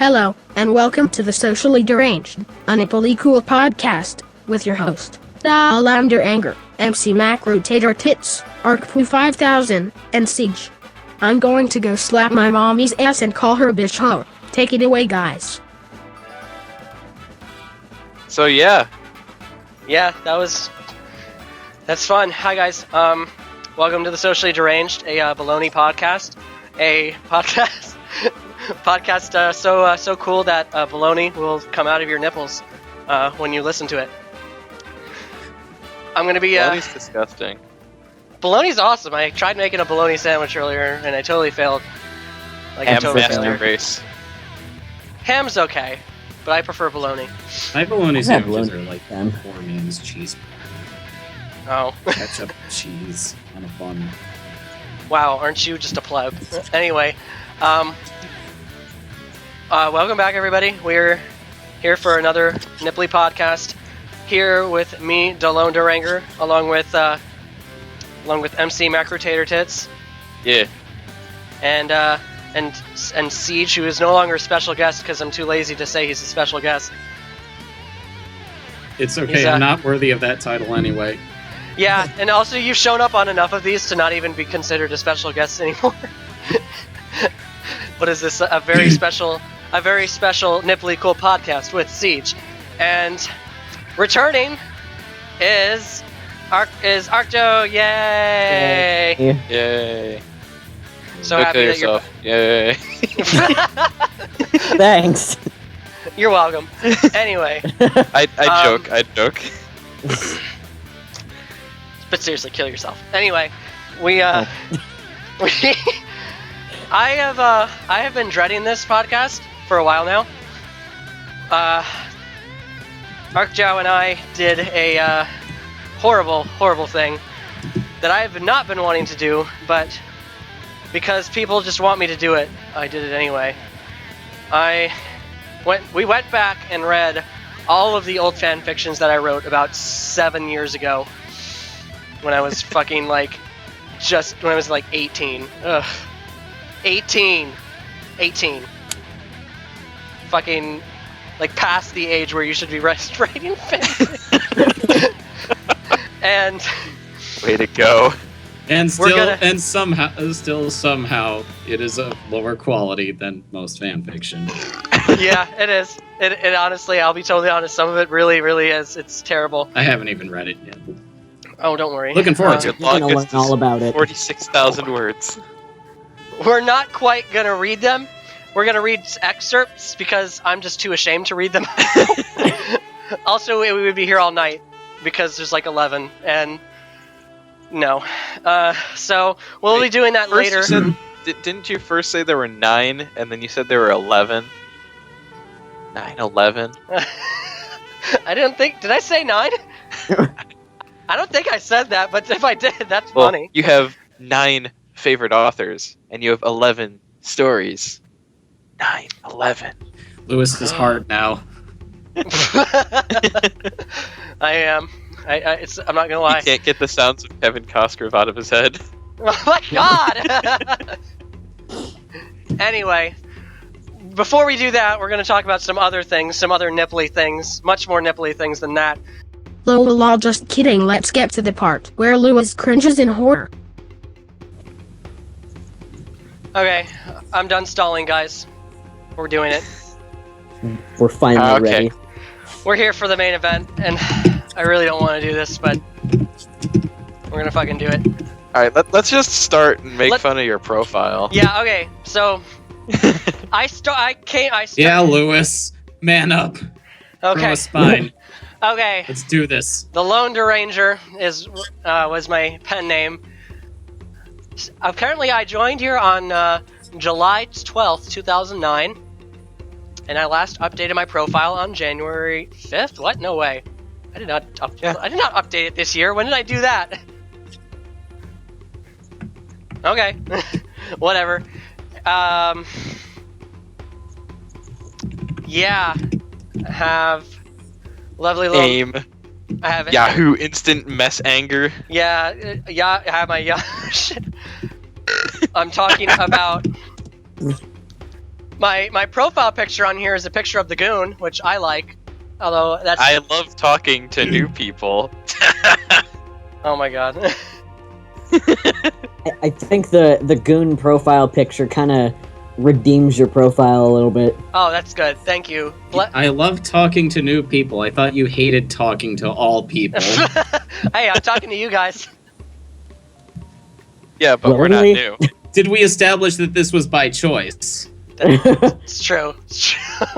Hello, and welcome to the Socially Deranged, a nipply cool podcast, with your host, Lone Deranger, MC Macrotator Tits, ArcPoo5000, and Siege. I'm going to go slap my mommy's ass and call her a bitch hoe. Take it away, guys. So yeah, that's fun. Hi guys, welcome to the Socially Deranged, a baloney podcast, podcast so cool that baloney will come out of your nipples when you listen to it. I'm gonna be baloney's disgusting. Baloney's awesome. I tried making a baloney sandwich earlier and I totally failed. Ham master race. Ham's okay, but I prefer baloney. My bologna sandwiches are like poor man's cheese. Oh. Ketchup, cheese, on a bun. Wow, aren't you just a pleb? Anyway, welcome back, everybody. We're here for another nipply podcast. Here with me, Lone Deranger, along with MC Macrotator Tits. Yeah. And Siege, who is no longer a special guest because I'm too lazy to say he's a special guest. It's okay, I'm not worthy of that title anyway. Yeah, and also you've shown up on enough of these to not even be considered a special guest anymore. What is this? A very special nipply cool podcast with Siege. And returning is Arcto, yay! Yay. So happy that you're... Yay. Thanks. You're welcome. Anyway. I joke. But seriously, kill yourself. Anyway, I have been dreading this podcast for a while now. Arcjo and I did a horrible thing that I have not been wanting to do, but because people just want me to do it, I did it anyway. We went back and read all of the old fan fictions that I wrote about 7 years ago, when I was fucking when I was 18. Ugh. 18. Fucking past the age where you should be writing fanfic. And way to go. And somehow it is of lower quality than most fanfiction. Yeah, it is. It honestly, I'll be totally honest, some of it really is. It's terrible. I haven't even read it yet. Oh, don't worry. Looking forward to it. I'm gonna learn all about it. 46,000 words. We're not quite gonna read them. We're gonna read excerpts because I'm just too ashamed to read them. Also, we would be here all night because there's 11, and no. So we'll be doing that later. Didn't you first say there were 9, and then you said there were 11? 9, 11. I didn't think. Did I say 9? I don't think I said that, but if I did, that's funny. You have 9 favorite authors, and you have 11 stories. 9, 11. Lewis is hard now. I am. I'm not gonna lie. He can't get the sounds of Kevin Costner out of his head. Oh my god! Anyway, before we do that, we're gonna talk about some other things, some other nipply things, much more nipply things than that. Lol, just kidding. Let's get to the part where Lewis cringes in horror. Okay, I'm done stalling, guys. We're doing it. We're finally ready. We're here for the main event, and I really don't want to do this, but we're gonna fucking do it. Alright, let's just start and make fun of your profile. Yeah, okay, so... Yeah, Lewis. Man up. Okay. Grow a spine. Okay. Let's do this. The Lone Deranger was my pen name. Apparently, I joined here on July 12th, 2009, and I last updated my profile on January 5th. What? No way. I did not update it this year. When did I do that? Okay. Whatever. Yeah. I have lovely little... Aim. I have Yahoo Instant Mess Anger. Yeah, I have my I'm talking about My profile picture on here is a picture of the goon, which I like. Although that's I love talking to new people. oh my god. I think the goon profile picture kind of redeems your profile a little bit. Oh, that's good. Thank you. I love talking to new people. I thought you hated talking to all people. Hey, I'm talking to you guys. Yeah, but we're not Really? new. Did we establish that this was by choice? It's true. It's true.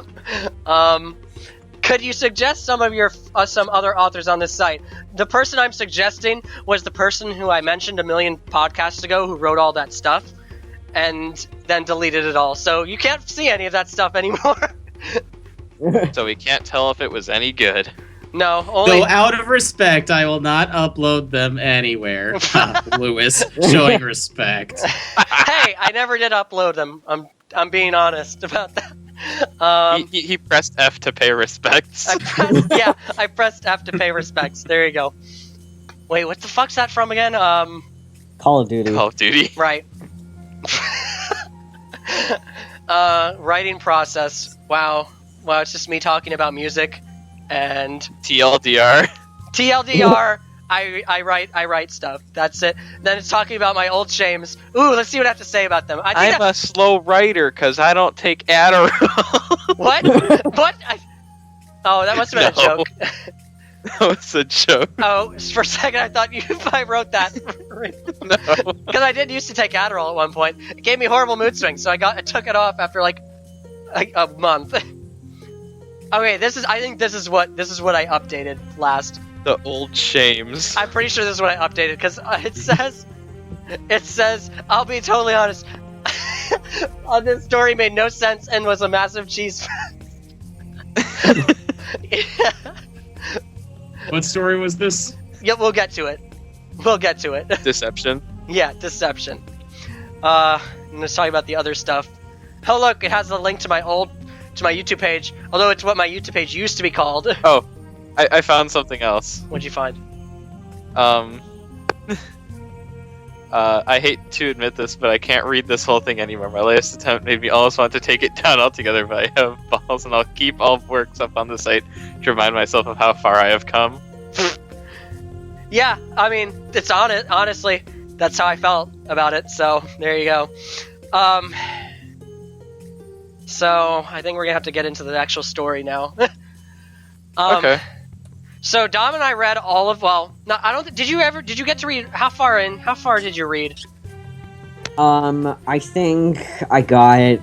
Could you suggest some of your some other authors on this site? The person I'm suggesting was the person who I mentioned a million podcasts ago who wrote all that stuff and then deleted it all. So you can't see any of that stuff anymore. So we can't tell if it was any good. No, only Though out of respect, I will not upload them anywhere. Lewis, showing respect. Hey, I never did upload them. I'm being honest about that. He pressed F to pay respects. I pressed F to pay respects. There you go. Wait, what the fuck's that from again? Call of Duty. Call of Duty. Right. Writing process. Wow, it's just me talking about music, and TLDR. I write stuff. That's it. Then it's talking about my old shames. Ooh, let's see what I have to say about them. I'm a slow writer because I don't take Adderall. What? What? Oh, that must have been a joke. That was a joke. Oh, for a second I thought I wrote that. No. Because I did used to take Adderall at one point. It gave me horrible mood swings, so I took it off after like a month. Okay, I think this is what I updated last. The old shames. I'm pretty sure this is what I updated because it says I'll be totally honest. This story made no sense and was a massive cheese. Yeah. What story was this? Yeah, we'll get to it. Deception. Yeah, deception. Let's talk about the other stuff. Oh look, it has a link to my YouTube page. Although it's what my YouTube page used to be called. Oh, I found something else. What'd you find? I hate to admit this, but I can't read this whole thing anymore. My latest attempt made me almost want to take it down altogether, but I have balls, and I'll keep all works up on the site to remind myself of how far I have come. Yeah, I mean, it's on it. Honestly, that's how I felt about it. So there you go. So I think we're gonna have to get into the actual story now. Okay. So Dom and I read all of. Well, no, I don't. Did you get to read? How far in? How far did you read? I think I got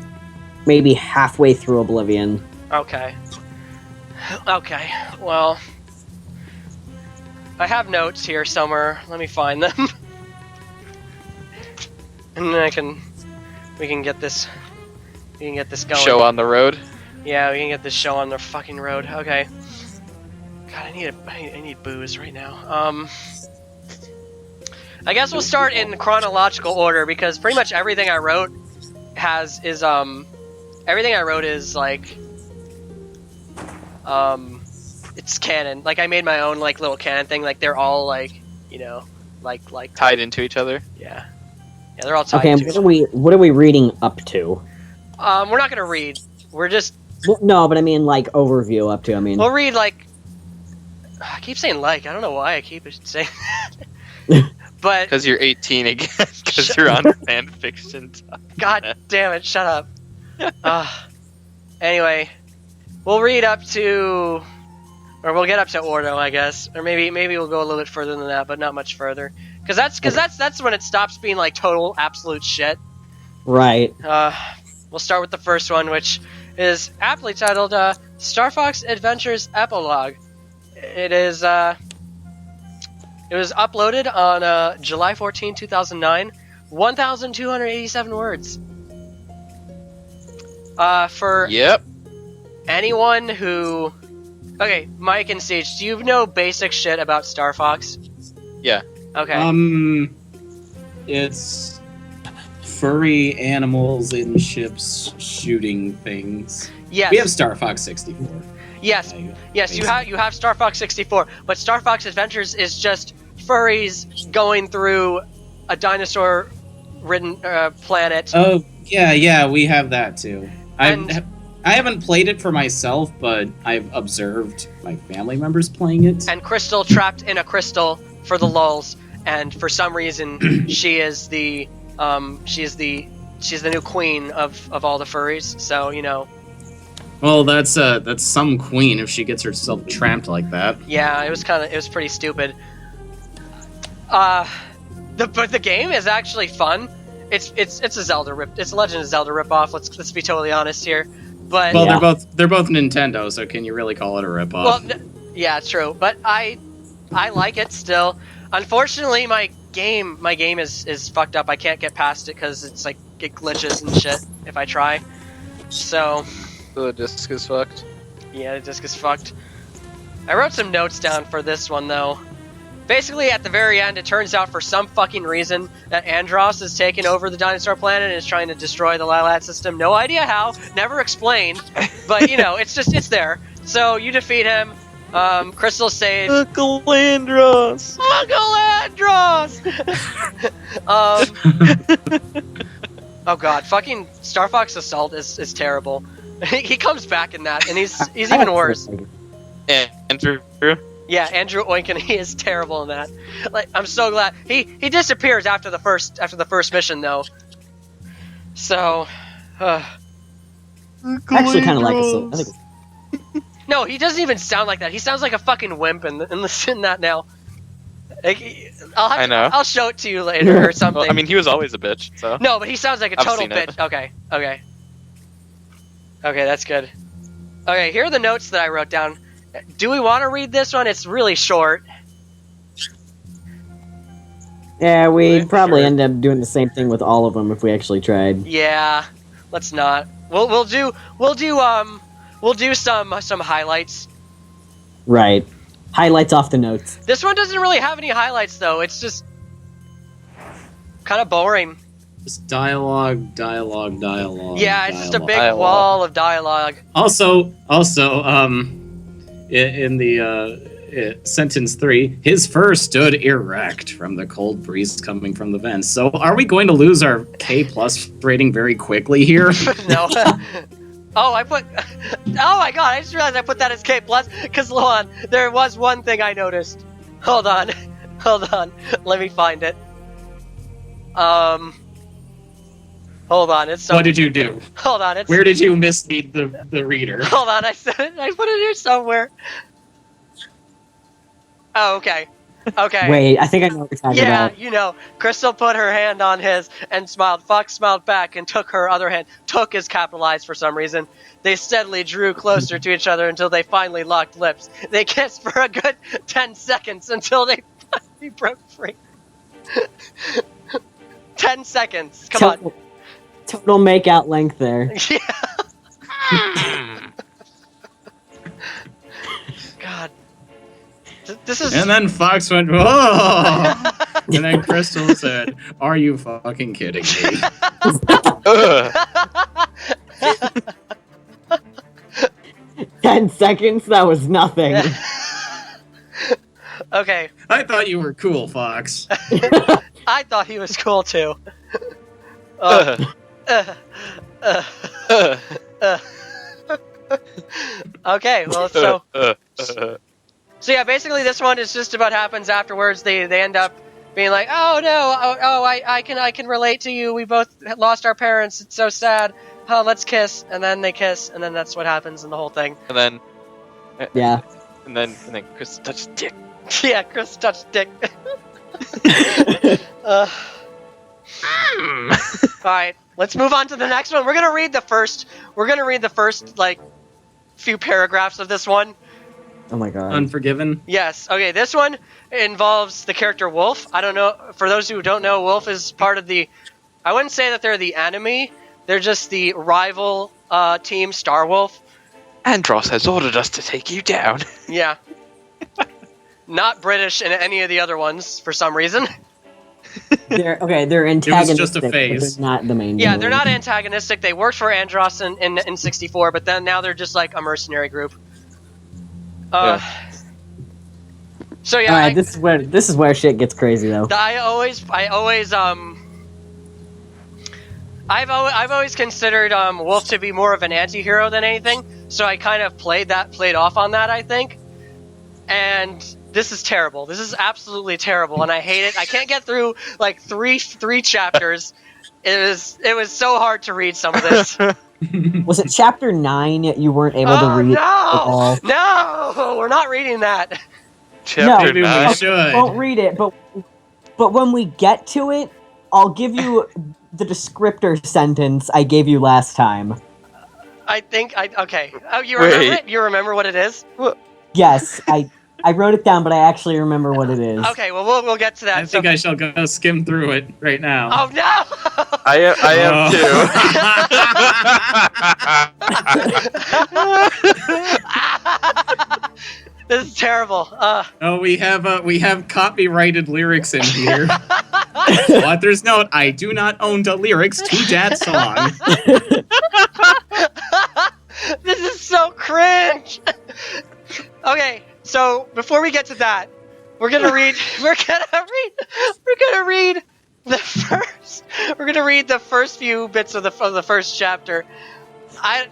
maybe halfway through Oblivion. Okay. Okay. Well, I have notes here somewhere. Let me find them. And then we can get this going. Show on the road. Yeah, we can get this show on the fucking road. Okay. God, I need booze right now. I guess we'll start in chronological order because pretty much everything I wrote is like it's canon. Like I made my own like little canon thing. Like they're all like, you know, like Tied into each other. Yeah. Yeah, they're all tied. Okay, and what are we reading up to? We're not gonna read. We're just no, but I mean like overview up to. I mean, we'll read like. I keep saying like. I don't know why I keep saying that. But because you're 18 again. Because you're on fanfiction. God damn it! Shut up. Anyway, we'll read up to, or we'll get up to Ordo, I guess, or maybe we'll go a little bit further than that, but not much further. Because that's when it stops being like total absolute shit. Right. We'll start with the first one, which is aptly titled Star Fox Adventures Epilogue. It was uploaded on July 14, 2009. 1,287 words. For anyone who... Okay, Mike and Sage, do you know basic shit about Star Fox? Yeah. Okay. It's furry animals in ships shooting things. Yes. We have Star Fox 64. Yes, you have Star Fox 64, but Star Fox Adventures is just furries going through a dinosaur-ridden planet. Oh, yeah, we have that too. I haven't played it for myself, but I've observed my family members playing it. And Crystal trapped in a crystal for the lulz, and for some reason she's the new queen of all the furries. So Well, that's some queen if she gets herself trapped like that. Yeah, it was pretty stupid. But the game is actually fun. It's a Zelda it's a Legend of Zelda ripoff. Let's be totally honest here. But Well, they're both Nintendo, so can you really call it a ripoff? well, yeah, true. But I like it still. Unfortunately, my game is fucked up. I can't get past it because it's like it glitches and shit if I try. So The disc is fucked. yeah, the disc is fucked. I wrote some notes down for this one though. Basically, at the very end, it turns out for some fucking reason that Andros has taken over the dinosaur planet and is trying to destroy the Lilat system. No idea how, never explained, but it's there. So you defeat him. Crystal saves. Uncle Andros! Uncle Andros! Oh god, fucking Star Fox Assault is terrible. He comes back in that, and he's even worse. Andrew. Yeah, Andrew Oinkin, he is terrible in that. Like, I'm so glad he disappears after the first mission though. So, I actually kind of like it. I think no, he doesn't even sound like that. He sounds like a fucking wimp in that now. Like, I'll show it to you later or something. Well, I mean, he was always a bitch, so. No, but he sounds like a I've total seen it. bitch. Okay, that's good. Okay, here are the notes that I wrote down. Do we want to read this one? It's really short. Yeah, we'd probably Sure. end up doing the same thing with all of them if we actually tried. Yeah, let's not. We'll do some highlights. Right. Highlights off the notes. This one doesn't really have any highlights though. It's just kind of boring. Just dialogue. Yeah, it's just a big Dialogue. wall of dialogue. Also, in the sentence 3, his fur stood erect from the cold breeze coming from the vents. So, are we going to lose our K+ rating very quickly here? No. Oh, I put. Oh my god! I just realized I put that as K+. Because hold on, there was one thing I noticed. Hold on. Let me find it. Hold on. It's so. What did you do? Hold on. It's. Where did you mislead the reader? Hold on. I put it here somewhere. Oh, okay. Okay. Wait, I think I know what you're talking about. Crystal put her hand on his and smiled. Fox smiled back and took her other hand. Took is capitalized for some reason. They steadily drew closer to each other until they finally locked lips. They kissed for a good 10 seconds until they finally broke free. 10 seconds. Come on. Total make-out length there. Yeah. God. This is. And then Fox went, whoa! And then Crystal said, are you fucking kidding me? Ugh. 10 seconds? That was nothing. Okay. I thought you were cool, Fox. I thought he was cool too. Ugh. Okay, well, so yeah, basically this one is just about happens afterwards. They end up being like, oh no, I can relate to you. We both lost our parents. It's so sad. Oh, let's kiss, and then they kiss, and then that's what happens in the whole thing. And then. Yeah. And then Chris touched dick. Yeah, Chris touched dick. All right, let's move on to the next one. We're gonna read the first like few paragraphs of this one. Oh my god. Unforgiven? Yes. Okay, this one involves the character Wolf. I don't know. For those who don't know, Wolf is part of the. I wouldn't say that they're the enemy. They're just the rival team, Star Wolf. Andros has ordered us to take you down. Yeah. Not British in any of the other ones for some reason. They're antagonistic. just a but phase. they're not the main. Yeah, villain. they're not antagonistic. They worked for Andros in 64, but then now they're just like a mercenary group. So yeah, All right, this is where shit gets crazy though. I've always considered Wolf to be more of an anti-hero than anything, so I kind of played off on that, I think. And this is terrible. This is absolutely terrible, and I hate it. I can't get through like three chapters. It was so hard to read some of this. Was it chapter 9 you weren't able to read? No! No! We're not reading that. Chapter Maybe we 9. should. Won't read it, but when we get to it, I'll give you the descriptor sentence I gave you last time. Okay. Oh, you remember it? You remember what it is? Yes, I wrote it down, but I actually remember what it is. Okay, well we'll get to that. I think I shall go skim through it right now. Oh no! I am too. This is terrible. Oh, we have copyrighted lyrics in here. Author's note: I do not own the lyrics to that song. This is so cringe. Okay, so before we get to that, we're gonna read the first few bits of the first chapter.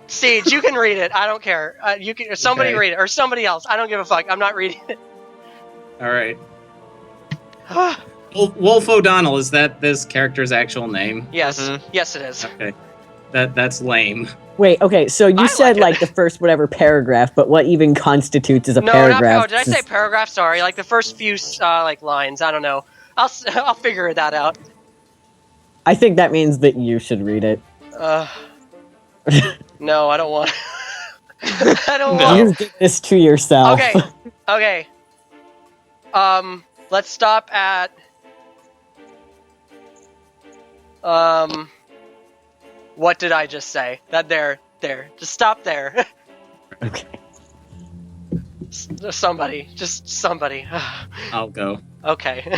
Siege, you can read it. I don't care. You can somebody read it or somebody else. I don't give a fuck. I'm not reading it. All right. Wolf O'Donnell, is that this character's actual name? Yes, yes, it is. Okay, that's lame. Wait, okay, so you said like the first whatever paragraph, but what even constitutes as a paragraph? No, did I say paragraph? Sorry, like the first few lines. I don't know. I'll figure that out. I think that means that you should read it. No, I don't want. I don't want. You did this to yourself. Okay. Let's stop at. What did I just say? That there. Just stop there. Okay. Somebody. I'll go. Okay.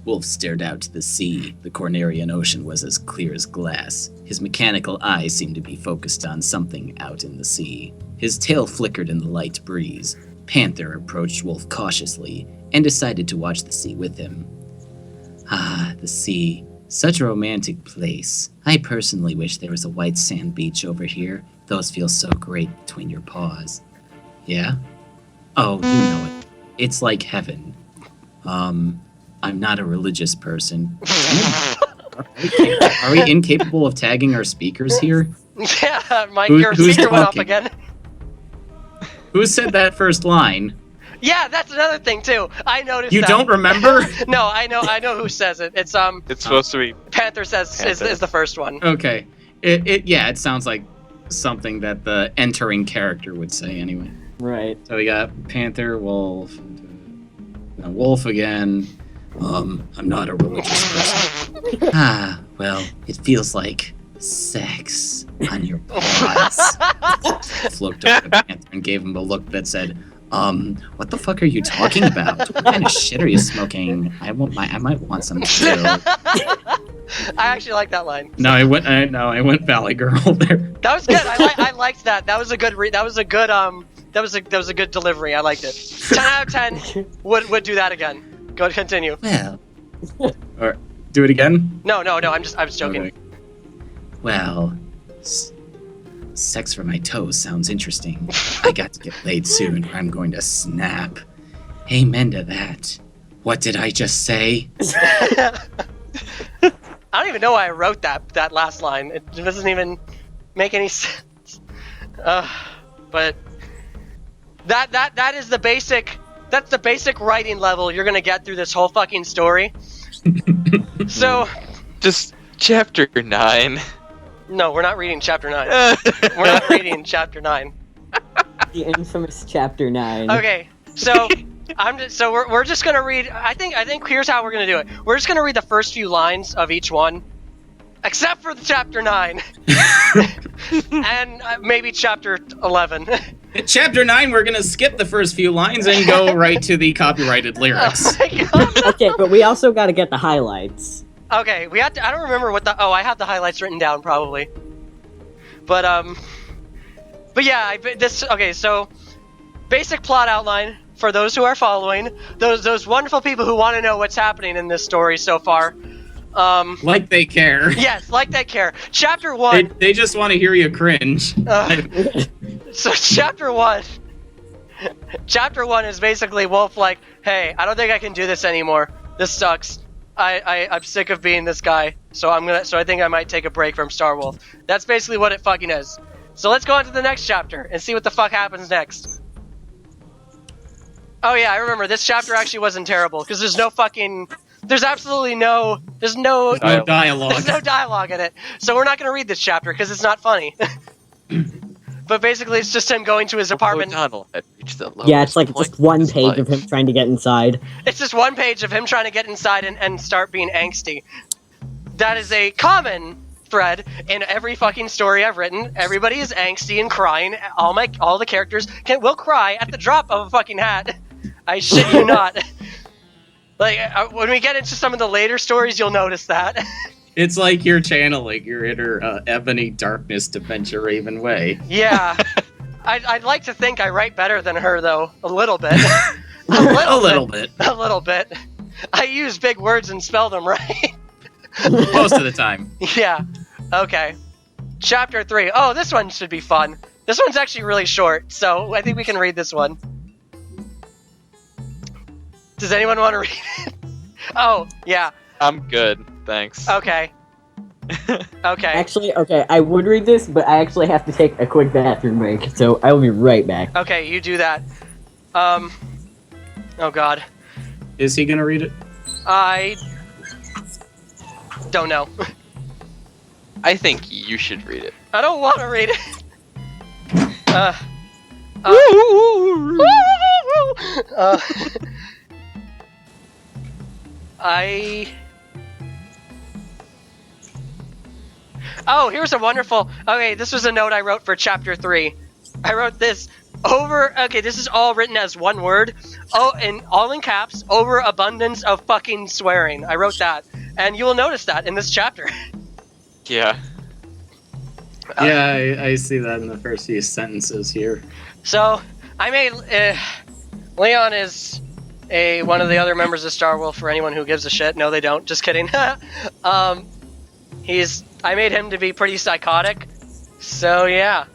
Wolf stared out to the sea. The Cornerian Ocean was as clear as glass. His mechanical eye seemed to be focused on something out in the sea. His tail flickered in the light breeze. Panther approached Wolf cautiously and decided to watch the sea with him. Ah, the sea. Such a romantic place. I personally wish there was a white sand beach over here. Those feel so great between your paws. Yeah? Oh, you know it. It's like heaven. I'm not a religious person. Are we incapable of tagging our speakers here? Yeah, Mike, Who's your speaker went off talking? again. Who said that first line? Yeah, that's another thing too. I noticed. You that. don't remember? No, I know who says it. It's It's supposed to be. Panther says is the first one. Okay. It sounds like something that the entering character would say anyway. Right. So we got Panther, Wolf, now Wolf again. I'm not a religious person. Ah, well, it feels like sex on your paws. Looked over at Panther and gave him a look that said, what the fuck are you talking about? What kind of shit are you smoking? I might want some too. I actually like that line. No, I went Valley Girl there. That was good. I liked that. That was a good that was a good delivery. I liked it. 10 out of 10 would do that again. Go continue. Well, Or do it again? No. I was joking. Okay. well, sex for my toes sounds interesting. I got to get laid soon or I'm going to snap. Amen to that. What did I just say? I don't even know why I wrote that last line. It doesn't even make any sense. But that is the basic. That's the basic writing level you're gonna get through this whole fucking story. So, Just chapter 9. no, we're not reading chapter 9. We're not reading chapter 9. The infamous chapter 9. Okay, so we're just gonna read. I think here's how we're gonna do it. We're just gonna read the first few lines of each one, except for the chapter 9, and maybe chapter 11. Chapter 9, we're gonna skip the first few lines and go right to the copyrighted lyrics. Oh my God. Okay, but we also got to get the highlights. Okay, we have to. I don't remember what the. Oh, I have the highlights written down probably. But yeah, okay. So, basic plot outline for those who are following. Those wonderful people who want to know what's happening in this story so far. Like they care. Yes, like they care. Chapter 1. They just want to hear you cringe. So chapter 1. Chapter 1 is basically Wolf like, hey, I don't think I can do this anymore. This sucks. I'm sick of being this guy. So I think I might take a break from Star Wolf. That's basically what it fucking is. So let's go on to the next chapter and see what the fuck happens next. Oh yeah, I remember this chapter actually wasn't terrible because there's no fucking there's no dialogue. There's no dialogue in it. So we're not going to read this chapter because it's not funny. But basically, it's just him going to his apartment. O'Donnell had reached the Yeah, it's like lowest just point one of his page of life. him trying to get inside. It's just one page of him trying to get inside and start being angsty. That is a common thread in every fucking story I've written. Everybody is angsty and crying. All the characters will cry at the drop of a fucking hat. I shit you not. Like when we get into some of the later stories, you'll notice that. It's like you're channeling your inner ebony darkness to venture Raven Way. Yeah. I'd like to think I write better than her, though. A little bit. A little bit. A little bit. I use big words and spell them right. Most of the time. Yeah. Okay. Chapter 3. Oh, this one should be fun. This one's actually really short, so I think we can read this one. Does anyone want to read it? Oh, yeah. I'm good, thanks. Okay. Okay. Actually, okay, I would read this, but I actually have to take a quick bathroom break, so I will be right back. Okay, you do that. Oh god. Is he gonna read it? I don't know. I think you should read it. I don't want to read it. Oh, here's a wonderful... Okay, this was a note I wrote for chapter 3. I wrote this over... Okay, this is all written as one word. Oh, and all in caps, over abundance of fucking swearing. I wrote that. And you will notice that in this chapter. Yeah. Yeah, I see that in the first few sentences here. So, I made... Leon is one of the other members of Star Wolf for anyone who gives a shit. No, they don't. Just kidding. I made him to be pretty psychotic. So yeah,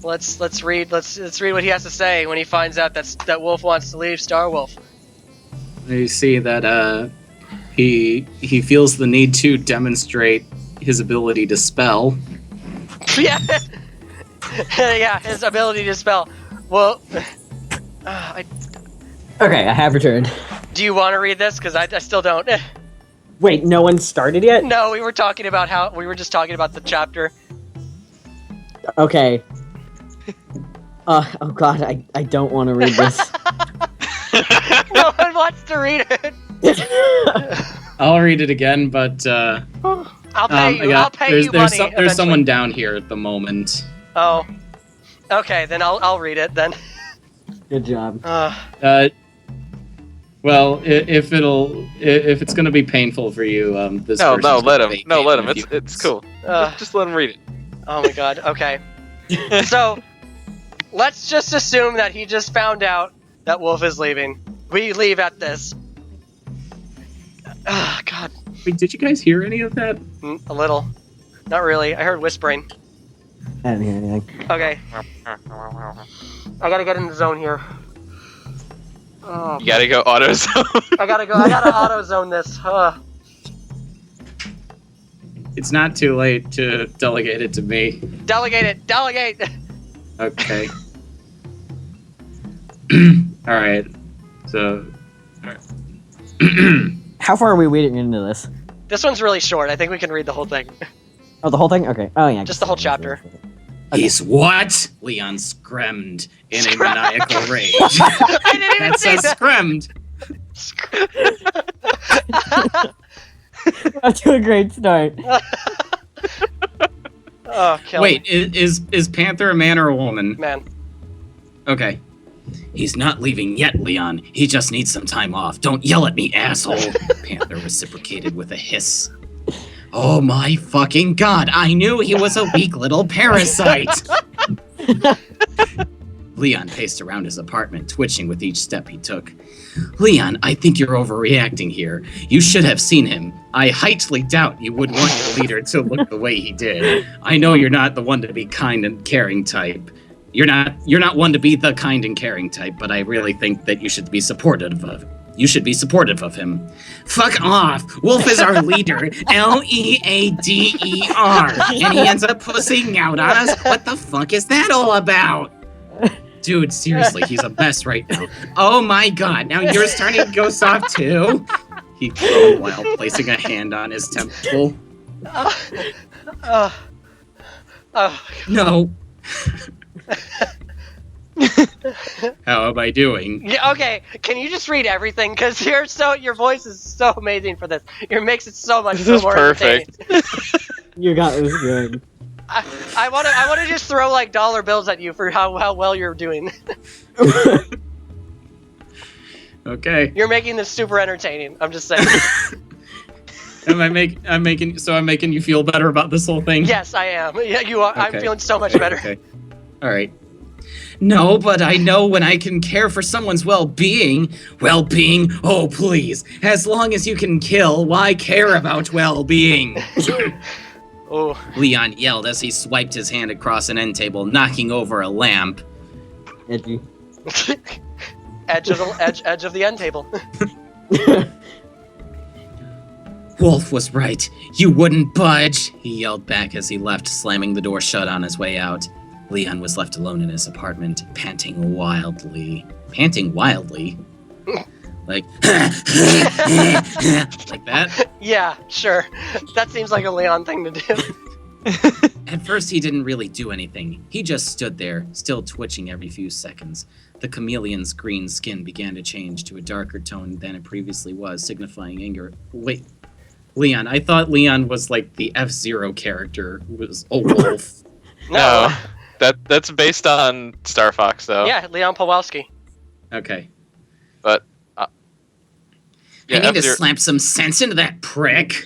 let's read what he has to say when he finds out that Wolf wants to leave Star Wolf. You see that he feels the need to demonstrate his ability to spell. Yeah, yeah, his ability to spell. Well, Okay, I have returned. do you want to read this? Because I still don't. Wait, no one started yet? No, we were just talking about the chapter. Okay. Oh god, I don't want to read this. No one wants to read it. I'll read it again, but I'll pay you. I'll pay you money. There's someone down here at the moment. Oh. Okay, then I'll read it then. Good job. Well, if it's gonna be painful for you, this. No, version's let gonna him. No, vacate let in him. a few It's minutes. cool. Just let him read it. Oh my god, okay. So, let's just assume that he just found out that Wolf is leaving. We leave at this. Ah, god. Wait, did you guys hear any of that? A little. Not really. I heard whispering. I didn't hear anything. Okay. I gotta get in the zone here. Oh, You gotta go auto zone. I gotta auto zone this. It's not too late to delegate it to me. Delegate it! Delegate! Okay. All right. So. How far are we waiting into this? This one's really short. I think we can read the whole thing. Oh, the whole thing? Okay. Oh, yeah. Just the whole chapter. Okay. He's what? Leon screamed in a maniacal rage. I didn't even That say says that! screamed. Off to a great start. Oh, kill Wait, me. is Panther a man or a woman? Man. Okay. He's not leaving yet, Leon. He just needs some time off. Don't yell at me, asshole. Panther reciprocated with a hiss. Oh my fucking god, I knew he was a weak little parasite. Leon paced around his apartment, twitching with each step he took. Leon, I think you're overreacting here. You should have seen him. I highly doubt you would want your leader to look the way he did. I know you're not the one to be kind and caring type. You're not one to be the kind and caring type, but I really think that you should be supportive of him. Fuck off! Wolf is our leader, Leader, and he ends up pussing out on us. What the fuck is that all about? Dude, seriously, he's a mess right now. Oh my god, now you're starting to go soft too? He groaned while placing a hand on his temple. No. How am I doing? Yeah, okay, can you just read everything? Because your voice is so amazing for this. It makes it so much This is more perfect. You got this good. I want to just throw like dollar bills at you for how well you're doing. Okay. You're making this super entertaining. I'm just saying. I'm making you feel better about this whole thing? Yes, I am. Yeah, you are. I'm Okay. feeling so much better. Okay. All right. No, but I know when I can care for someone's well-being. Well-being? Oh, please. As long as you can kill, why care about well-being? Oh. Leon yelled as he swiped his hand across an end table, knocking over a lamp. Edgy. edge of the end table. Wolf was right. You wouldn't budge, he yelled back as he left, slamming the door shut on his way out. Leon was left alone in his apartment, panting wildly. Panting wildly? Like, like that? Yeah, sure. That seems like a Leon thing to do. At first, he didn't really do anything. He just stood there, still twitching every few seconds. The chameleon's green skin began to change to a darker tone than it previously was, signifying anger. Wait, Leon, I thought Leon was like the F-Zero character, was a wolf. No, that's based on Star Fox, though. Yeah, Leon Pawlowski. Okay. But I need to F-Zero- slam some sense into that prick.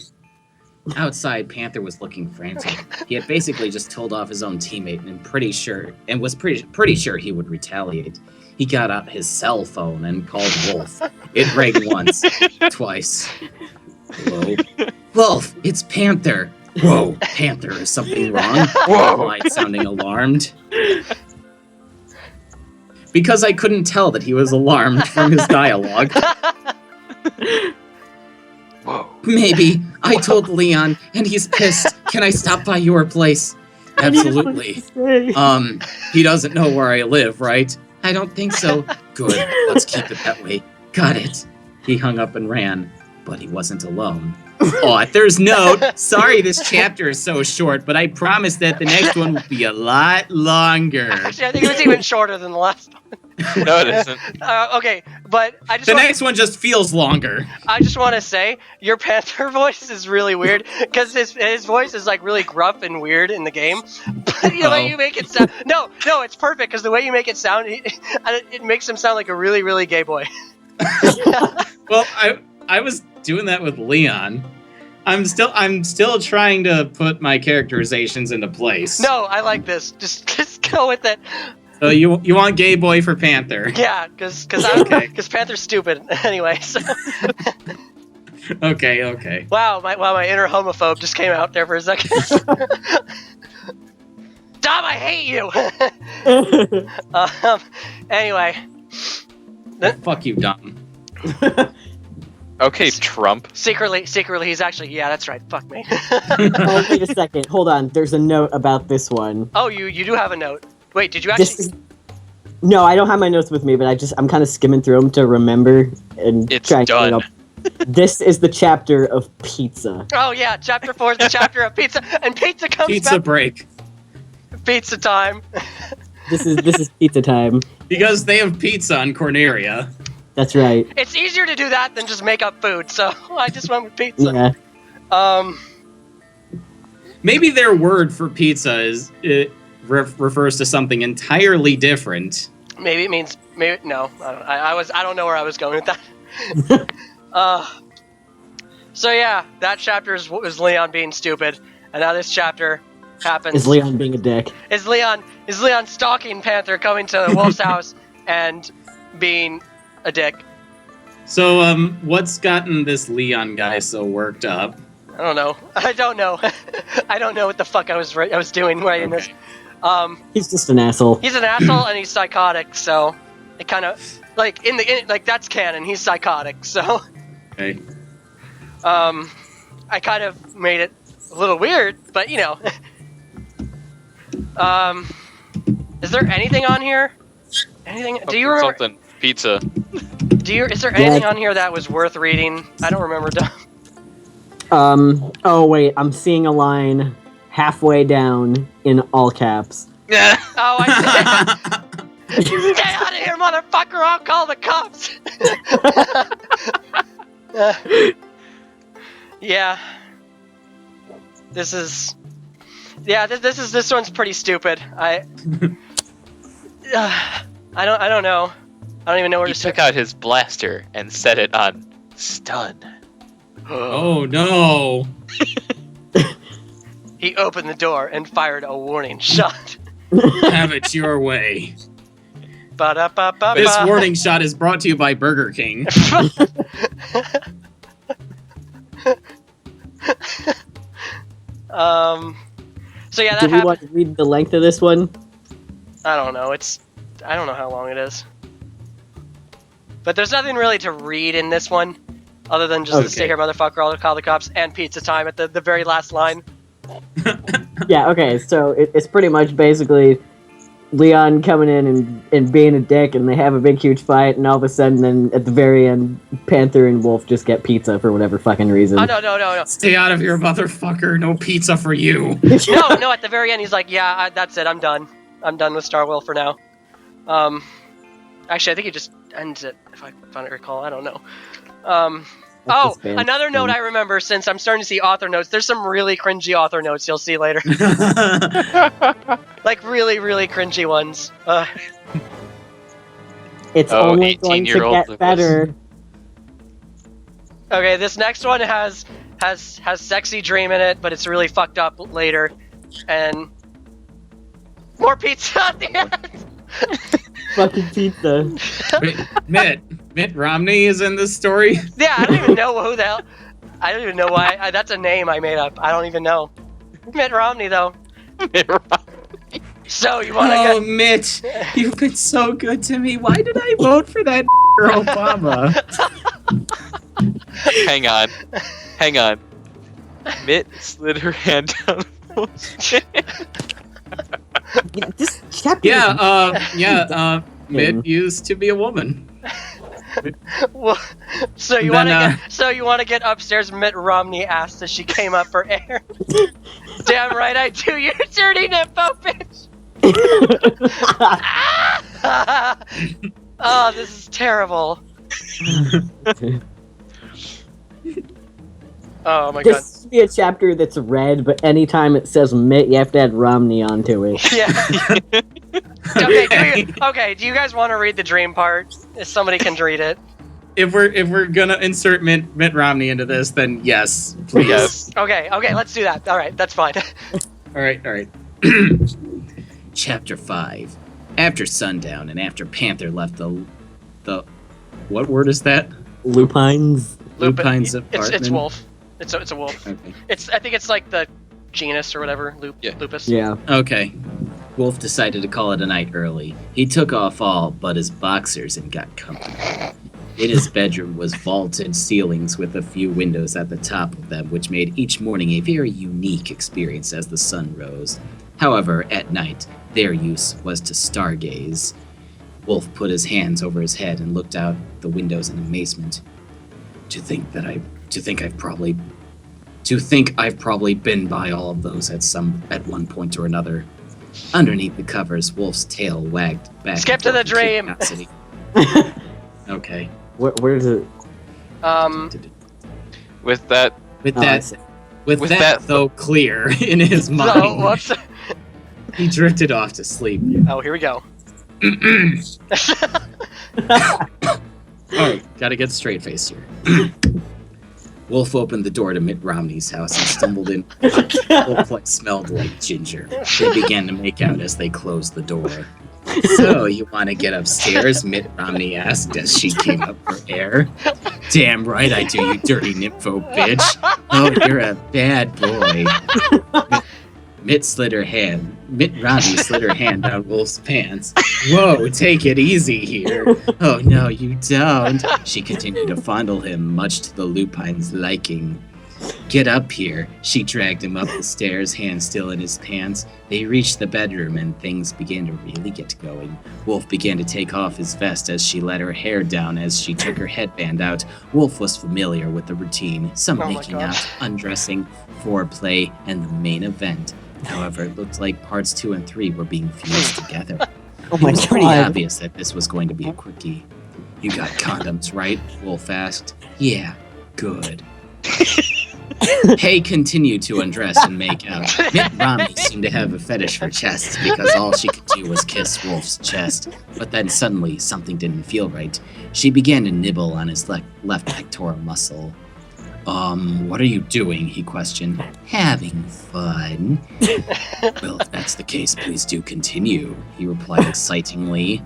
Outside, Panther was looking frantic. He had basically just told off his own teammate and was pretty sure he would retaliate. He got out his cell phone and called Wolf. It rang once, twice. Hello? Wolf, it's Panther. Whoa, Panther, is something wrong? Whoa, replied, sounding alarmed. Because I couldn't tell that he was alarmed from his dialogue. Whoa. Maybe. I told Leon, and he's pissed. Can I stop by your place? Absolutely. He doesn't know where I live, right? I don't think so. Good. Let's keep it that way. Got it. He hung up and ran, but he wasn't alone. Author's note. Sorry this chapter is so short, but I promise that the next one will be a lot longer. Actually, I think it was even shorter than the last one. No, it isn't. Okay, but The next one just feels longer. I just want to say your Panther voice is really weird because his voice is like really gruff and weird in the game. But the way you make it sound, no, it's perfect because the way you make it sound, it makes him sound like a really, really gay boy. Well, I was doing that with Leon. I'm still trying to put my characterizations into place. No, I like this. Just go with it. So you want gay boy for Panther? Yeah, because Panther's stupid anyway. So. Okay. Wow, my inner homophobe just came out there for a second. Dom, I hate you. Anyway. Fuck you, Dom. Okay, Trump. Secretly, he's actually, yeah, that's right. Fuck me. Oh, wait a second. Hold on. There's a note about this one. Oh, you do have a note. Wait, did you actually? No, I don't have my notes with me, but I'm kind of skimming through them to remember and It's trying done. to up. This is the chapter of pizza. Oh yeah, chapter 4 is the chapter of pizza, and pizza comes Pizza back. break. Pizza time. This is pizza time. Because they have pizza on Corneria. That's right. It's easier to do that than just make up food, so I just went with pizza. Yeah. Maybe their word for pizza refers to something entirely different. Maybe it means no. I don't know where I was going with that. So yeah, that chapter was Leon being stupid, and now this chapter happens. Is Leon being a dick? Is Leon is Leon stalking Panther, coming to the wolf's house and being a dick. So, what's gotten this Leon guy so worked up? I don't know. I don't know what the fuck I was doing writing this. He's just an asshole. He's an asshole and he's psychotic, so it kind of like like that's canon. He's psychotic, so Okay. I kind of made it a little weird, but you know. Is there anything on here? Anything? Do you remember? Something. Pizza. Is there anything on here that was worth reading? I don't remember. Oh wait, I'm seeing a line halfway down in all caps. Oh, I see. Stay out of here, motherfucker! I'll call the cops. Yeah. This one's pretty stupid. I don't know. I don't even know where He to took start. out his blaster and set it on stun. Oh no! He opened the door and fired a warning shot. Have it your way. Ba-da-ba-ba-ba. This warning shot is brought to you by Burger King. So yeah, that Do we happened. want to read the length of this one? I don't know. I don't know how long it is. But there's nothing really to read in this one, other than just to stay Okay. here, motherfucker. I'll call the cops and pizza time at the very last line. Yeah, okay, so it's pretty much basically Leon coming in and being a dick, and they have a big, huge fight, and all of a sudden, then at the very end, Panther and Wolf just get pizza for whatever fucking reason. Oh, no. Stay out of here, motherfucker. No pizza for you. No, at the very end, he's like, yeah, that's it. I'm done. I'm done with Starwell for now. Actually, I think he just ends it, if I recall. I don't know. That's just Another note I remember, since I'm starting to see author notes, there's some really cringy author notes you'll see later. Like, really, really cringy ones. It's Oh, only going to 18-year-old get Lucas. better. Okay, this next one has Sexy Dream in it, but it's really fucked up later. And more pizza at the end! Fucking pizza. Wait, Mitt Romney is in this story? Yeah, I don't even know who the hell... I don't even know why. That's a name I made up. I don't even know. Mitt Romney, though. So, you wanna Oh, get... Mitt, you've been so good to me. Why did I vote for that Obama? Hang on. Mitt slid her hand down. Yeah, this chapter Mitt used to be a woman. Well, so you Then, want to get upstairs? Mitt Romney asked as she came up for air. Damn right I do. You dirty nympho bitch. Oh, this is terrible. Oh my god. This should be a chapter that's red, but anytime it says Mitt, you have to add Romney onto it. Yeah. Okay. Do you guys want to read the dream part? If somebody can read it. If we're gonna insert Mitt Romney into this, then yes, please. Yes. Okay. Let's do that. All right. That's fine. All right. Chapter 5. After sundown and after Panther left the what word is that? Lupines. Lupine's It's apartment. wolf. It's a wolf. Okay. I think it's like the genus or whatever. Yeah. Lupus. Yeah. Okay. Wolf decided to call it a night early. He took off all but his boxers and got company. In his bedroom was vaulted ceilings with a few windows at the top of them, which made each morning a very unique experience as the sun rose. However, at night, their use was to stargaze. Wolf put his hands over his head and looked out the windows in amazement. To think I've probably been by all of those at one point or another. Underneath the covers, Wolf's tail wagged back. Skip to the dream. Curiosity. Okay. Where's it? With that, With Oh, I that, see. with With that that- though clear in his So, mind, whoops. he drifted off to sleep. Oh, here we go. Alright, gotta get straight face here. Wolf opened the door to Mitt Romney's house and stumbled in. Wolf smelled like ginger. They began to make out as they closed the door. So, you want to get upstairs? Mitt Romney asked as she came up for air. Damn right I do, you dirty nympho bitch. Oh, you're a bad boy. Mitt Romney slid her hand down Wolf's pants. Whoa, take it easy here. Oh, no, you don't. She continued to fondle him, much to the lupine's liking. Get up here. She dragged him up the stairs, hand still in his pants. They reached the bedroom and things began to really get going. Wolf began to take off his vest as she let her hair down as she took her headband out. Wolf was familiar with the routine, some making out, undressing, foreplay, and the main event. However, it looked like parts 2 and 3 were being fused together. Oh my It was pretty God. obvious that this was going to be a quickie. You got condoms, right? Wolf asked. Yeah, good. Hay continued to undress and make out. Mitt Romney seemed to have a fetish for chests because all she could do was kiss Wolf's chest. But then suddenly, something didn't feel right. She began to nibble on his left pectoral muscle. What are you doing? He questioned. Having fun. Well, if that's the case, please do continue, he replied excitingly.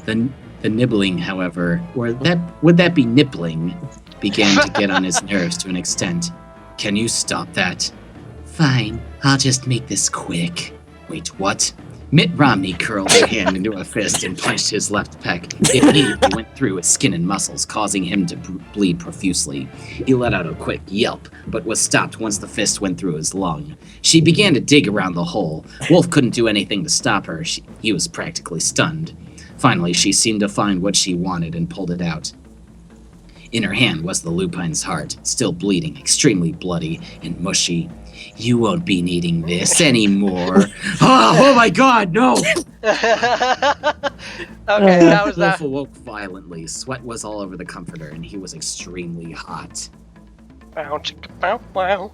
The nibbling, however, would that be nibbling, began to get on his nerves to an extent. Can you stop that? Fine, I'll just make this quick. Wait, what? Mitt Romney curled her hand into a fist and punched his left pec. It immediately went through his skin and muscles, causing him to bleed profusely. He let out a quick yelp, but was stopped once the fist went through his lung. She began to dig around the hole. Wolf couldn't do anything to stop her. He was practically stunned. Finally, she seemed to find what she wanted and pulled it out. In her hand was the lupine's heart, still bleeding, extremely bloody and mushy. You won't be needing this anymore. Oh my God, no! Okay, that was Wolf that. awoke violently. Sweat was all over the comforter, and he was extremely hot. Bow, chicka, bow, wow.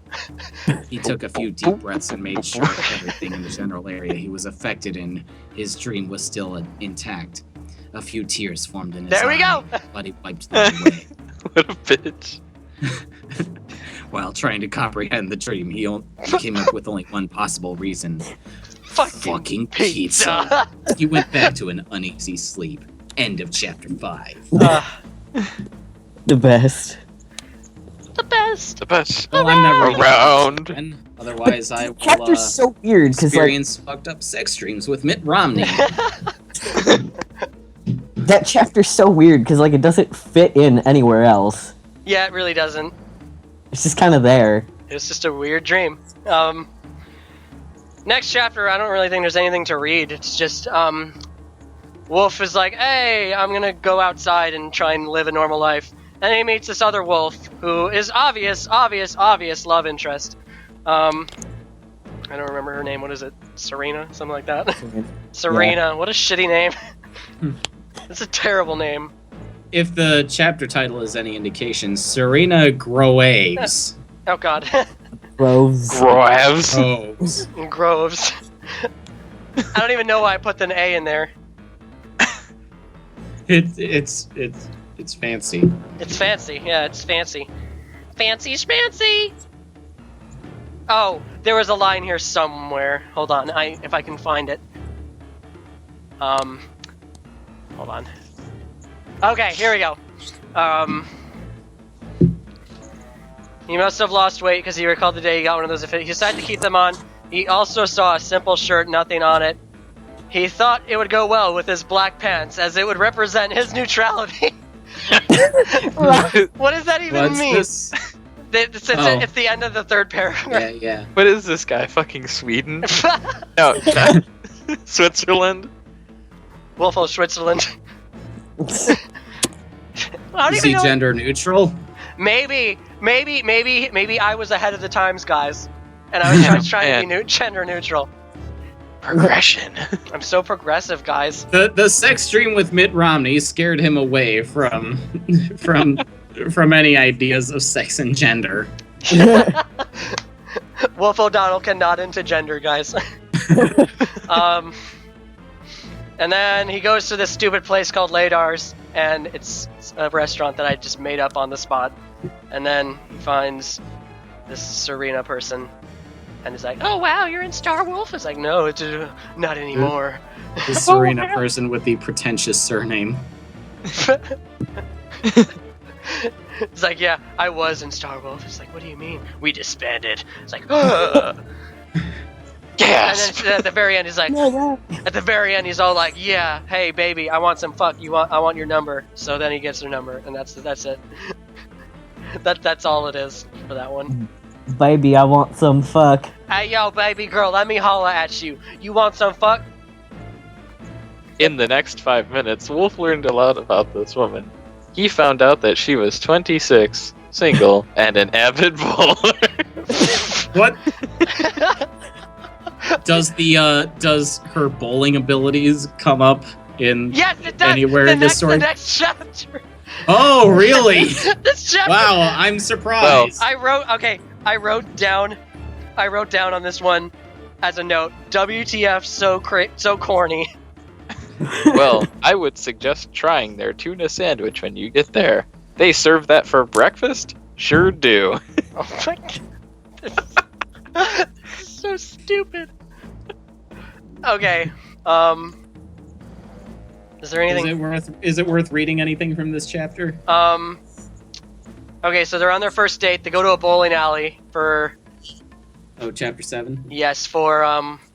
He took a few deep breaths and made sure everything in the general area he was affected in his dream was still intact. A few tears formed in his There we eye, go! but he wiped them away. What a bitch. While trying to comprehend the dream, he came up with only one possible reason. Fucking pizza. He went back to an uneasy sleep. End of chapter 5. The best. The best. The best. Well, I'm never Around. again. Otherwise, I will Chapter's so weird because like experience fucked up sex dreams with Mitt Romney. that chapter's so weird because like it doesn't fit in anywhere else. Yeah, it really doesn't. It's just kind of there. It's just a weird dream. Next chapter, I don't really think there's anything to read. It's just, Wolf is like, hey, I'm gonna go outside and try and live a normal life. And he meets this other wolf, who is obvious love interest. I don't remember her name, what is it? Serena? Something like that? Serena, what a shitty name. It's a terrible name. If the chapter title is any indication, Serena Groves. Oh god. Groves. Groves. Groves. Groves. I don't even know why I put an A in there. It's fancy. It's fancy, yeah, it's fancy. Fancy schmancy! Oh, there was a line here somewhere. Hold on, if I can find it. Hold on. Okay, here we go. He must have lost weight because he recalled the day he got one of those. He decided to keep them on. He also saw a simple shirt, nothing on it. He thought it would go well with his black pants, as it would represent his neutrality. What does that even What's mean? this? It's the end of the third paragraph. Yeah. What is this guy? Fucking Sweden? No. Switzerland? Wolf of Switzerland. I don't Is even he know. gender neutral? Maybe I was ahead of the times, guys, and I was trying to be gender neutral. Progression. I'm so progressive, guys. The sex dream with Mitt Romney scared him away from any ideas of sex and gender. Wolf O'Donnell can nod into gender, guys. And then he goes to this stupid place called Ladar's, and it's a restaurant that I just made up on the spot. And then he finds this Serena person, and he's like, "Oh wow, you're in Star Wolf." It's like, "No, not anymore." The Serena person with the pretentious surname. It's like, "Yeah, I was in Star Wolf." It's like, "What do you mean? We disbanded." It's like, "Ugh." Yes. And then at the very end, he's like, at the very end, he's all like, "Yeah, hey baby, I want some fuck. I want your number." So then he gets her number, and that's it. That's all it is for that one. Baby, I want some fuck. Hey yo, baby girl, let me holla at you. You want some fuck? In the next 5 minutes, Wolf learned a lot about this woman. He found out that she was 26, single, and an avid bowler. What? Does her bowling abilities come up in Yes, it does. anywhere in this story? The next chapter. Oh, really? This chapter. Wow, I'm surprised. I wrote down on this one as a note. WTF? So corny. Well, I would suggest trying their tuna sandwich when you get there. They serve that for breakfast? Sure do. Oh my god. This is so stupid. Okay. Is there anything? Is it worth reading anything from this chapter? Okay, so they're on their first date. They go to a bowling alley for Chapter 7.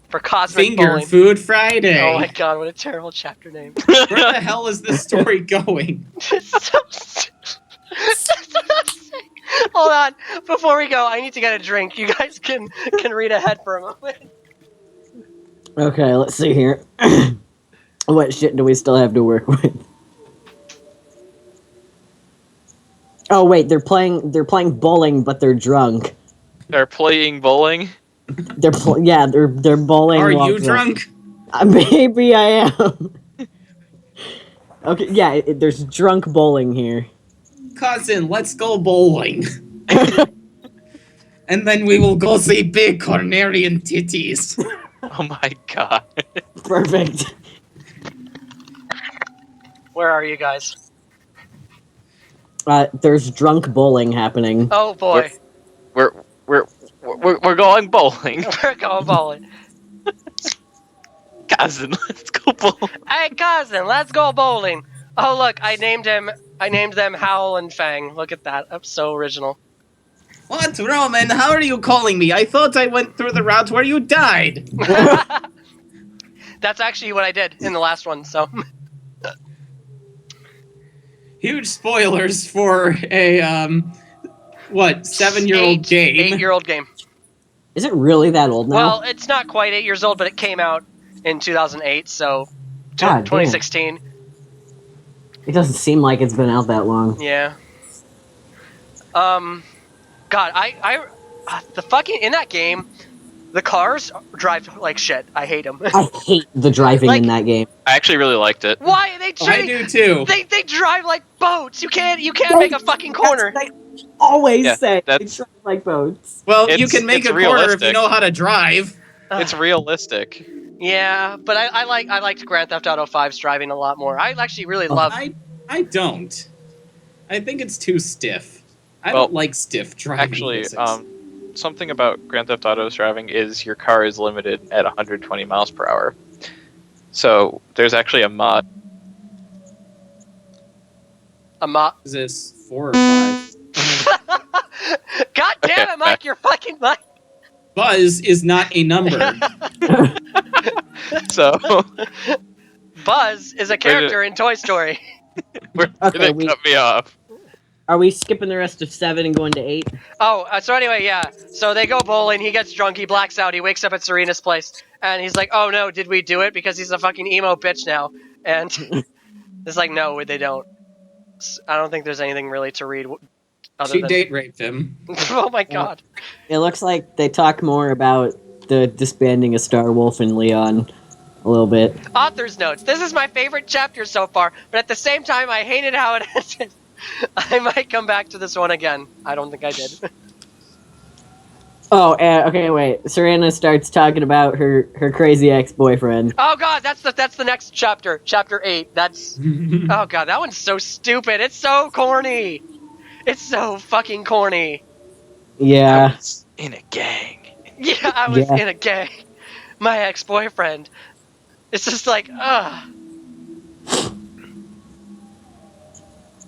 for cosmic Finger bowling. Food Friday. Oh my god, what a terrible chapter name. Where the hell is this story going? It's so stupid. Hold on, before we go, I need to get a drink. You guys can read ahead for a moment. Okay, let's see here. What shit do we still have to work with? Oh wait, they're playing bowling, but they're drunk. They're playing bowling? They're bowling. Are while you drunk? Maybe I am. Okay, yeah, there's drunk bowling here. Cousin, let's go bowling. And then we will go see big Cornerian titties. Oh my god. Perfect. Where are you guys? There's drunk bowling happening. Oh boy, We're going bowling. we're going bowling. Cousin, let's go bowling. Hey cousin, let's go bowling. Oh look, I named them Howl and Fang. Look at that. That's so original. What, Roman? How are you calling me? I thought I went through the route where you died. That's actually what I did in the last one, so. Huge spoilers for a, 7-year-old game? 8-year-old game. Is it really that old now? Well, it's not quite 8 years old, but it came out in 2008, so God damn. 2016. It doesn't seem like it's been out that long. Yeah. God, I the fucking in that game, the cars drive like shit. I hate them. I hate the driving Like- in that game. I actually really liked it. Why they I do too. They drive like boats. You can't make a fucking corner. That's what they always Yeah, say. They that's- drive like boats. Well, you It's- can make it's a corner if you realistic. know how to drive. It's realistic. Yeah, but I liked Grand Theft Auto 5's driving a lot more. I actually really love. I don't. I think it's too stiff. I Well, don't like stiff driving. Actually, physics. something about Grand Theft Auto's driving is your car is limited at 120 miles per hour. So there's actually a mod. Is this 4 or 5? God damn it, Mike! You're fucking Mike. Buzz is not a number. So Buzz is a character in Toy Story. where Okay, they we- cut me off. Are we skipping the rest of 7 and going to 8? Oh, so anyway, yeah. So they go bowling. He gets drunk. He blacks out. He wakes up at Serena's place, and he's like, "Oh no, did we do it?" Because he's a fucking emo bitch now. And it's like, no, they don't. I don't think there's anything really to read. Other She than... date raped him. Oh my god. It looks like they talk more about the disbanding of Star Wolf and Leon a little bit. Author's notes. This is my favorite chapter so far, but at the same time, I hated how it ended. I might come back to this one again. I don't think I did. Oh, okay, wait. Serena starts talking about her crazy ex-boyfriend. Oh god, that's the next chapter. Chapter 8. That's oh god, that one's so stupid. It's so corny. It's so fucking corny. Yeah. I was in a gang. Yeah, I was Yeah. in a gang. My ex-boyfriend. It's just like, ugh.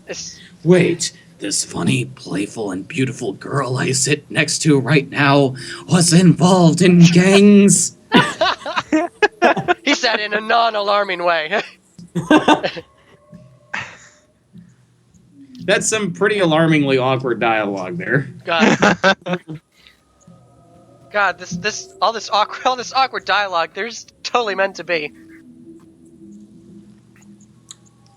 It's Wait, this funny, playful, and beautiful girl I sit next to right now was involved in gangs. he said in a non-alarming way. That's some pretty alarmingly awkward dialogue there. God, all this awkward dialogue. There's totally meant to be.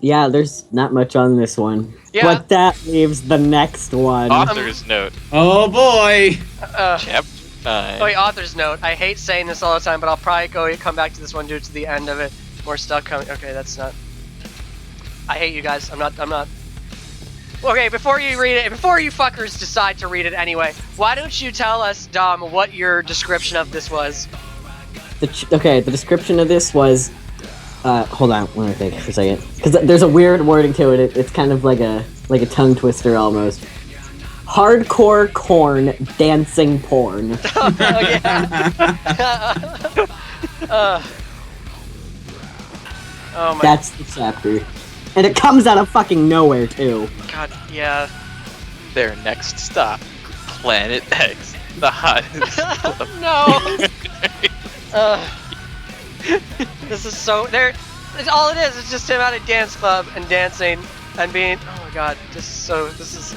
Yeah, there's not much on this one. Yeah. But that leaves the next one. Author's note. Oh boy! Chapter 9. Oh wait, author's note. I hate saying this all the time, but I'll probably come back to this one due to the end of it. More stuff coming. Okay, that's not. I hate you guys. I'm not. Okay, before you read it, before you fuckers decide to read it anyway, why don't you tell us, Dom, what your description of this was? Okay, the description of this was... hold on, let me think for a second. Because there's a weird wording to it. It's kind of like a tongue twister almost. Hardcore corn dancing porn. Oh, yeah. Oh my That's the chapter. And it comes out of fucking nowhere, too. god, yeah. Their next stop, Planet X, the hottest club. No! This is so... all it is just him at a dance club and dancing and being... Oh my god, this is...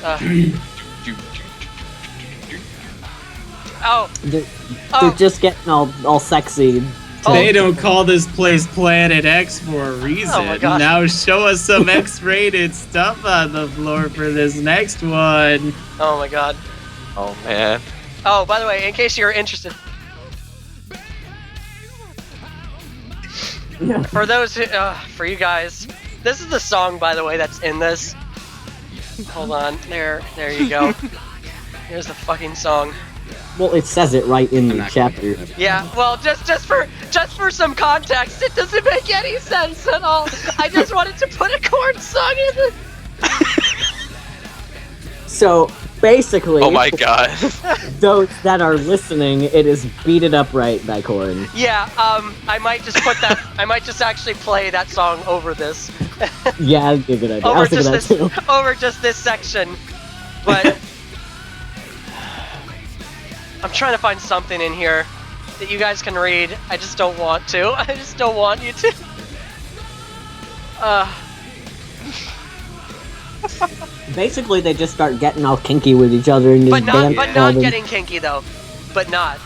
Oh! They're just getting all sexy. They don't call this place Planet X for a reason. Oh my gosh. Now show us some X-rated stuff on the floor for this next one. Oh my god. Oh man. Oh, by the way, in case you're interested... For those who, for you guys, this is the song, by the way, that's in this. Hold on, there you go. Here's the fucking song. Well, it says it right in the chapter. Yeah, well, just for some context, it doesn't make any sense at all. I just wanted to put a corn song in it. So, basically, Oh my god. those that are listening, it is Beat It Up Right by Korn. Yeah, I might just put that. I might just actually play that song over this. Yeah, that'd be a good idea. I Over was thinking that just too. this. Over just this section, but. I'm trying to find something in here that you guys can read. I just don't want to. I just don't want you to. Basically, they just start getting all kinky with each other and just dance. But not getting kinky though. But not.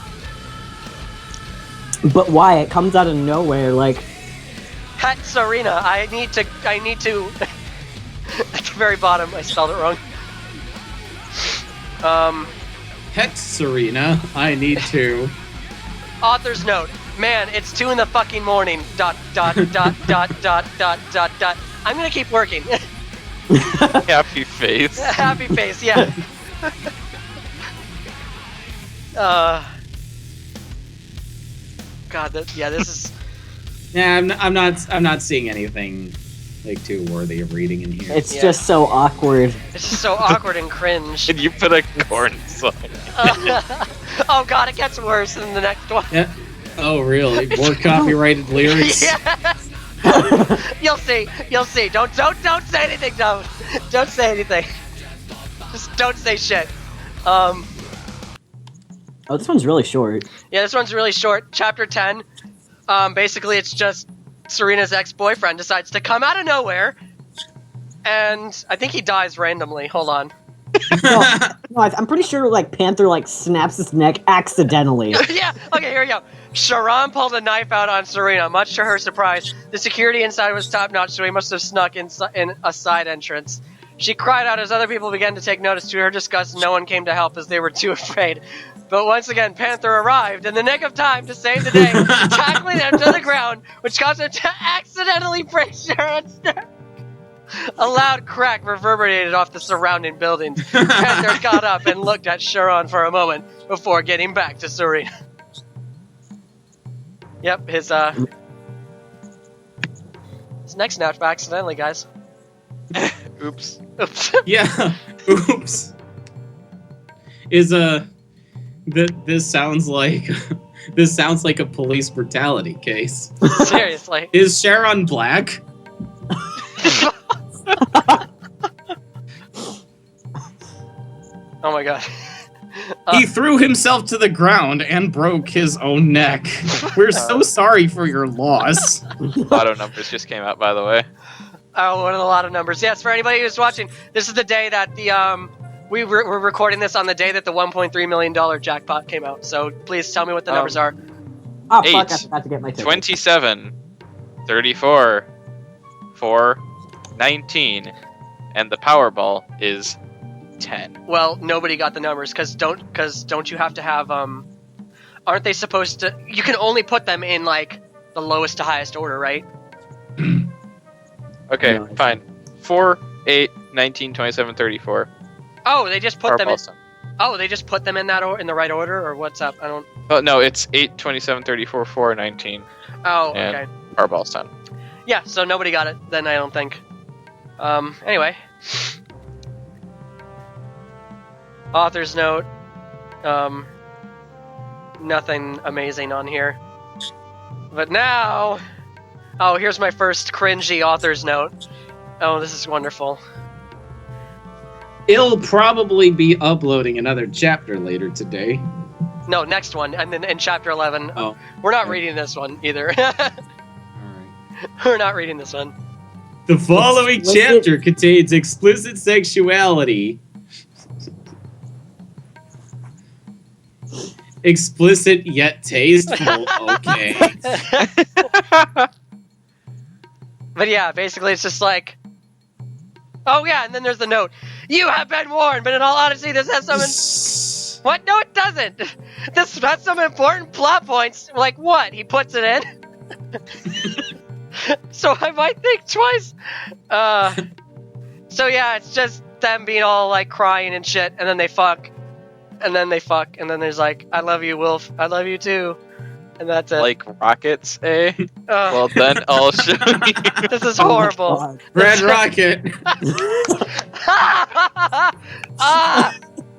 But why? It comes out of nowhere, like... Het Serena, I need to... At the very bottom, I spelled it wrong. Het Serena, I need to. Author's note. Man, it's 2 in the fucking morning. ... I'm gonna keep working. Happy face. Happy face, yeah. God, this is... Yeah, I'm not seeing anything like too worthy of reading in here. It's just so awkward. It's just so awkward and cringe. Can you put a corn song? Oh god, it gets worse in the next one. Yeah. Oh really? More copyrighted lyrics? Yes. You'll see. Don't say anything, don't say anything. Just don't say shit. Oh, this one's really short. Yeah, this one's really short. Chapter 10. Basically, it's just Serena's ex-boyfriend decides to come out of nowhere, and I think he dies randomly. Hold on. No, I'm pretty sure like Panther like snaps his neck accidentally. Yeah. Okay, here we go. Sharon pulled a knife out on Serena. Much to her surprise, the security inside was top-notch, so he must have snuck in a side entrance. She cried out as other people began to take notice. To her disgust, no one came to help as they were too afraid. But once again, Panther arrived in the nick of time to save the day, tackling him to the ground, which caused him to accidentally break Sharon's neck. A loud crack reverberated off the surrounding buildings. Panther got up and looked at Sharon for a moment before getting back to Serena. Yep, his neck snapped accidentally, guys. Oops. Oops. Yeah. Oops. This sounds like a police brutality case. Seriously. Is Sharon black? Oh my god. He threw himself to the ground and broke his own neck. We're so sorry for your loss. Auto numbers just came out, by the way. Oh, one of the lot of numbers. Yes, for anybody who's watching, this is the day that we're recording this on the day that the $1.3 million jackpot came out. So please tell me what the numbers are. Oh, fuck, 8, I forgot to get my ticket. 27, 34, 4, 19, and the Powerball is 10. Well, nobody got the numbers because don't you have to have aren't they supposed to? You can only put them in like the lowest to highest order, right? Okay, No, fine. 4, 8, 19, 27, 34. Oh, they just put them in. Powerball's 10. Oh, they just put them in that in the right order, or what's up? I don't. Oh, no, it's 8, 27, 34, 4, 19. Oh, And okay. Powerball's 10. Yeah, so nobody got it then. I don't think. Anyway. Author's note. Nothing amazing on here. But now... Oh, here's my first cringy author's note. Oh, this is wonderful. He'll probably be uploading another chapter later today. No, next one, and then in chapter 11. Oh. We're not Okay. reading this one, either. Alright. We're not reading this one. The following Explicit- chapter contains explicit sexuality. Explicit yet tasteful. Okay. But yeah, basically it's just like... Oh yeah, and then there's the note. You have been warned, but in all honesty, this has some... What? No, it doesn't. This has some important plot points. Like what? He puts it in. So I might think twice. So yeah, it's just them being all like crying and shit, and then they fuck, and then there's like, I love you, Wolf. I love you too, and that's it. Like rockets, eh? Well, then I'll show you. This is Oh my horrible. God. Red Rocket.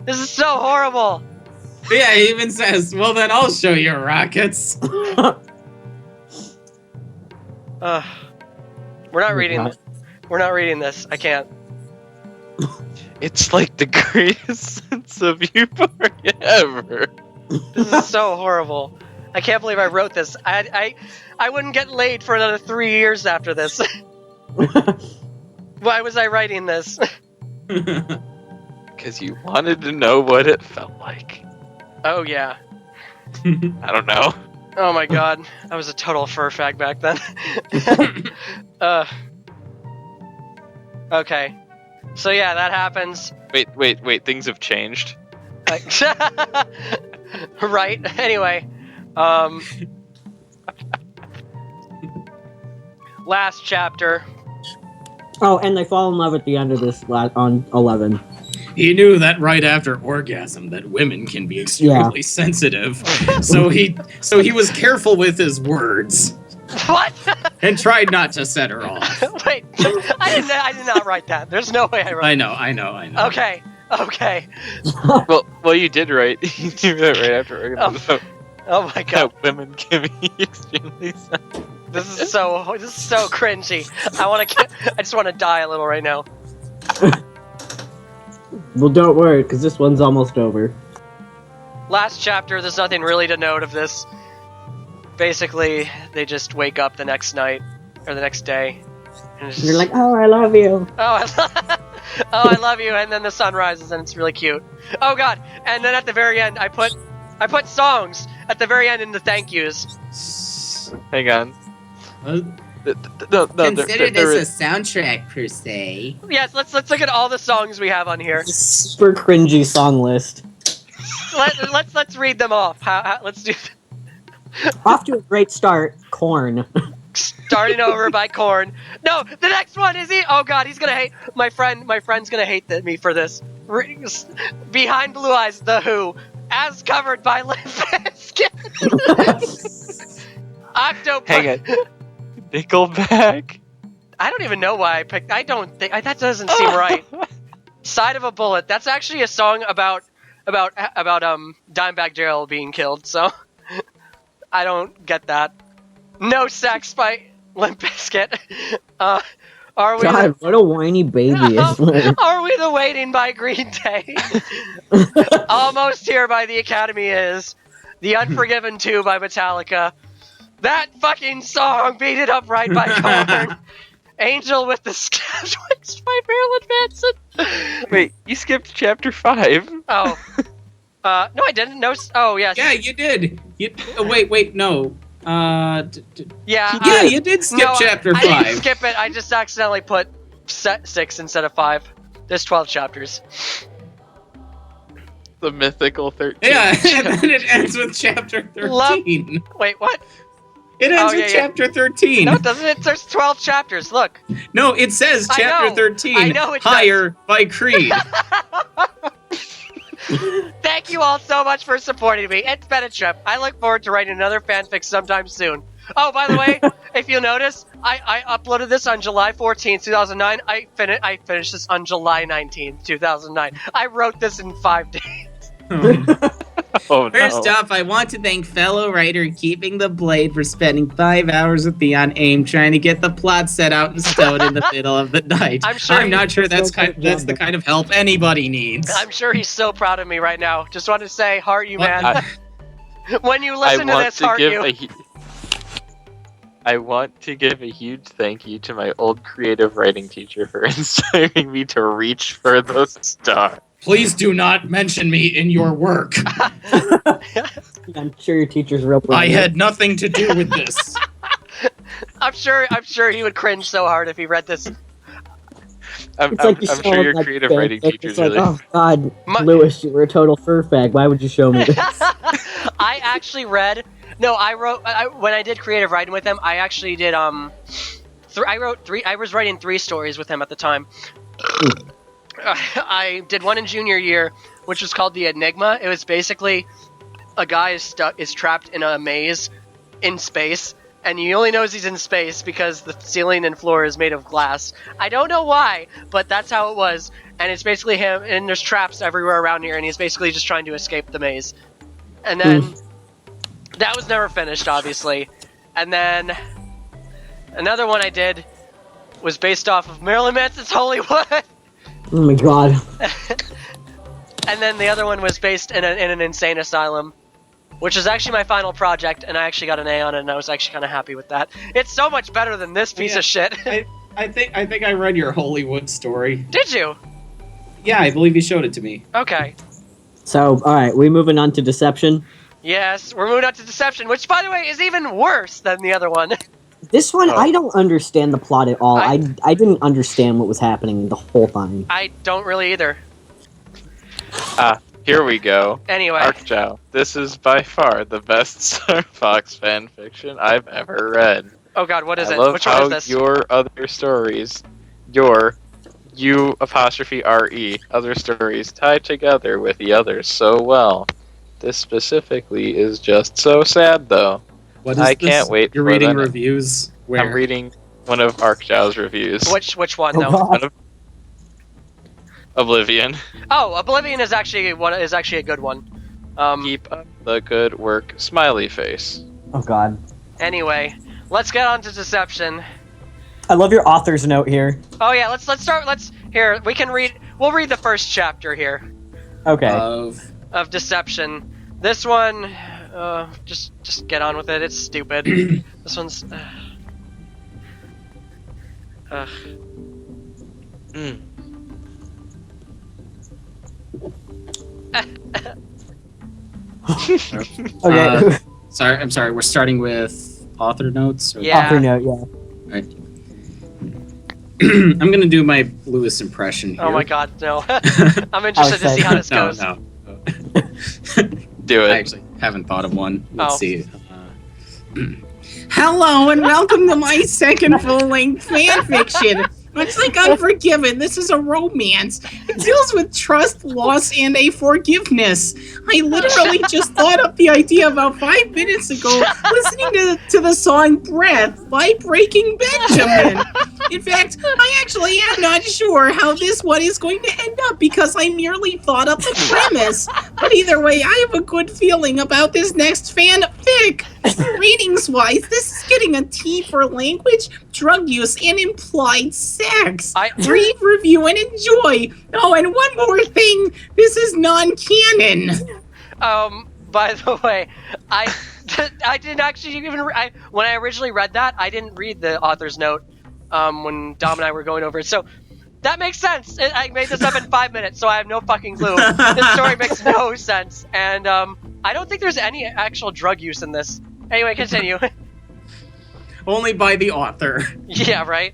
This is so horrible. Yeah, he even says, well then I'll show you rockets. We're not reading. We're not reading this. I can't. It's like the greatest sense of euphoria ever. This is so horrible. I can't believe I wrote this. I wouldn't get laid for another 3 years after this. Why was I writing this? Because you wanted to know what it felt like. Oh yeah. I don't know. Oh my god. I was a total fur fag back then. Okay. So yeah, that happens. Wait. Things have changed. Like, right. Anyway. Last chapter. Oh, and they fall in love at the end of this on 11. He knew that right after orgasm that women can be extremely sensitive. So he was careful with his words What? and tried not to set her off. Wait. I did not write that. There's no way I wrote. I know. Okay. Well, you did right. You knew that right after orgasm. Oh my god. That women can be extremely sensitive. This is so cringy. I just want to die a little right now. Well, don't worry, because this one's almost over. Last chapter, there's nothing really to note of this. Basically, they just wake up the next night, or the next day. And it's You're just, like, oh, I love you. I love you, and then the sun rises, and it's really cute. Oh god, and then at the very end, I put songs at the very end in the thank yous. Hang on. No, Consider there this is- a soundtrack per se. Yes, let's look at all the songs we have on here. Super cringy song list. Let's read them off. Let's do Off to a great start, Corn. Starting Over by Korn. No, the next one is he. Oh god, he's gonna hate my friend. My friend's gonna hate me for this. Behind Blue Eyes, The Who, as covered by Limp Bizkit. Octopus. Hang it. Nickelback. I don't even know why I picked. I don't think that doesn't seem right. Side of a Bullet. That's actually a song about Dimebag Darrell being killed. So I don't get that. No Sex by Limp Bizkit. Are we? God, what a whiny baby is. Are we the Waiting by Green Day? Almost Here by The Academy is. The Unforgiven 2 by Metallica. That fucking song, Beat It Up Right by Korn. Angel with the Scabbed Wings by Marilyn Manson. Wait, you skipped chapter 5. Oh. No, I didn't. No. Oh, yes. Yeah, you did. Wait, no. Yeah, You did skip chapter 5. I didn't skip it. I just accidentally put 6 instead of 5. There's 12 chapters. The mythical 13. Yeah, and then it ends with chapter 13. Wait, what? It ends with chapter 13. No, it doesn't. There's 12 chapters. Look. No, it says chapter 13. I know it Higher by Creed. Thank you all so much for supporting me. It's been a trip. I look forward to writing another fanfic sometime soon. Oh, by the way, if you'll notice, I uploaded this on July 14th, 2009. I finished this on July 19th, 2009. I wrote this in 5 days. Oh, no. First off, I want to thank fellow writer Keeping the Blade for spending 5 hours with me on AIM trying to get the plot set out in stone in the middle of the night. I'm not sure that's the kind of help anybody needs. I'm sure he's so proud of me right now. Just wanted to say, heart you, man. When you listen to this, heart you. I want to give a huge thank you to my old creative writing teacher for inspiring me to reach for those stars. Please do not mention me in your work. I'm sure your teacher's real proud. I had nothing to do with this. I'm sure he would cringe so hard if he read this. I'm sure your creative writing teacher's really... Oh, God, Lewis, you were a total fur fag. Why would you show me this? I actually read... No, when I did creative writing with him, I actually did, I was writing 3 stories with him at the time. I did one in junior year, which was called The Enigma. It was basically a guy is trapped in a maze in space, and he only knows he's in space because the ceiling and floor is made of glass. I don't know why, but that's how it was. And it's basically him, and there's traps everywhere around here, and he's basically just trying to escape the maze. And then that was never finished, obviously. And then another one I did was based off of Marilyn Manson's Hollywood. Oh my God. And then the other one was based in an insane asylum, which is actually my final project, and I actually got an A on it, and I was actually kind of happy with that. It's so much better than this piece of shit. I think I read your Hollywood story. Did you? Yeah, I believe you showed it to me. Okay. So, alright, we moving on to Deception? Yes, we're moving on to Deception, which, by the way, is even worse than the other one. This one, I don't understand the plot at all. I didn't understand what was happening the whole time. I don't really either. Here we go. Anyway. Arcjow. This is by far the best Star Fox fanfiction I've ever read. Oh God, what is it? Love Which one is this? Your other stories, U''RE, other stories tie together with the others so well. This specifically is just so sad, though. What is I this? can't wait. You're reading reviews? Where? I'm reading one of Arcjow's reviews. Which one, Oh, though? God. One of Oblivion. Oh, Oblivion is actually a good one. Keep up the good work, smiley face. Oh God. Anyway, let's get on to Deception. I love your author's note here. Oh yeah, let's start. We'll read the first chapter here Okay. of Deception. This one, just get on with it. It's stupid. This one's. Okay. I'm sorry. We're starting with author notes. Or... Yeah. Author note, yeah. Right. I'm gonna do my Lewis impression here. Oh my God, no! I'm interested to see how this goes. No. Do it. I actually haven't thought of one. Let's see. Hello and welcome to my second full-length fanfiction. Much like Unforgiven, this is a romance. It deals with trust, loss, and a forgiveness. I literally just thought up the idea about 5 minutes ago, listening to the song Breath by Breaking Benjamin. In fact, I actually am not sure how this one is going to end up because I merely thought up the premise. But either way, I have a good feeling about this next fanfic. Ratings-wise, this is getting a T for language, drug use, and implied sex. Read, review, and enjoy. Oh, and one more thing. This is non-canon. By the way, I didn't actually even... when I originally read that, I didn't read the author's note when Dom and I were going over it. So that makes sense. I made this up in 5 minutes, so I have no fucking clue. This story makes no sense. And I don't think there's any actual drug use in this. Anyway, continue. Only by the author. Yeah, right?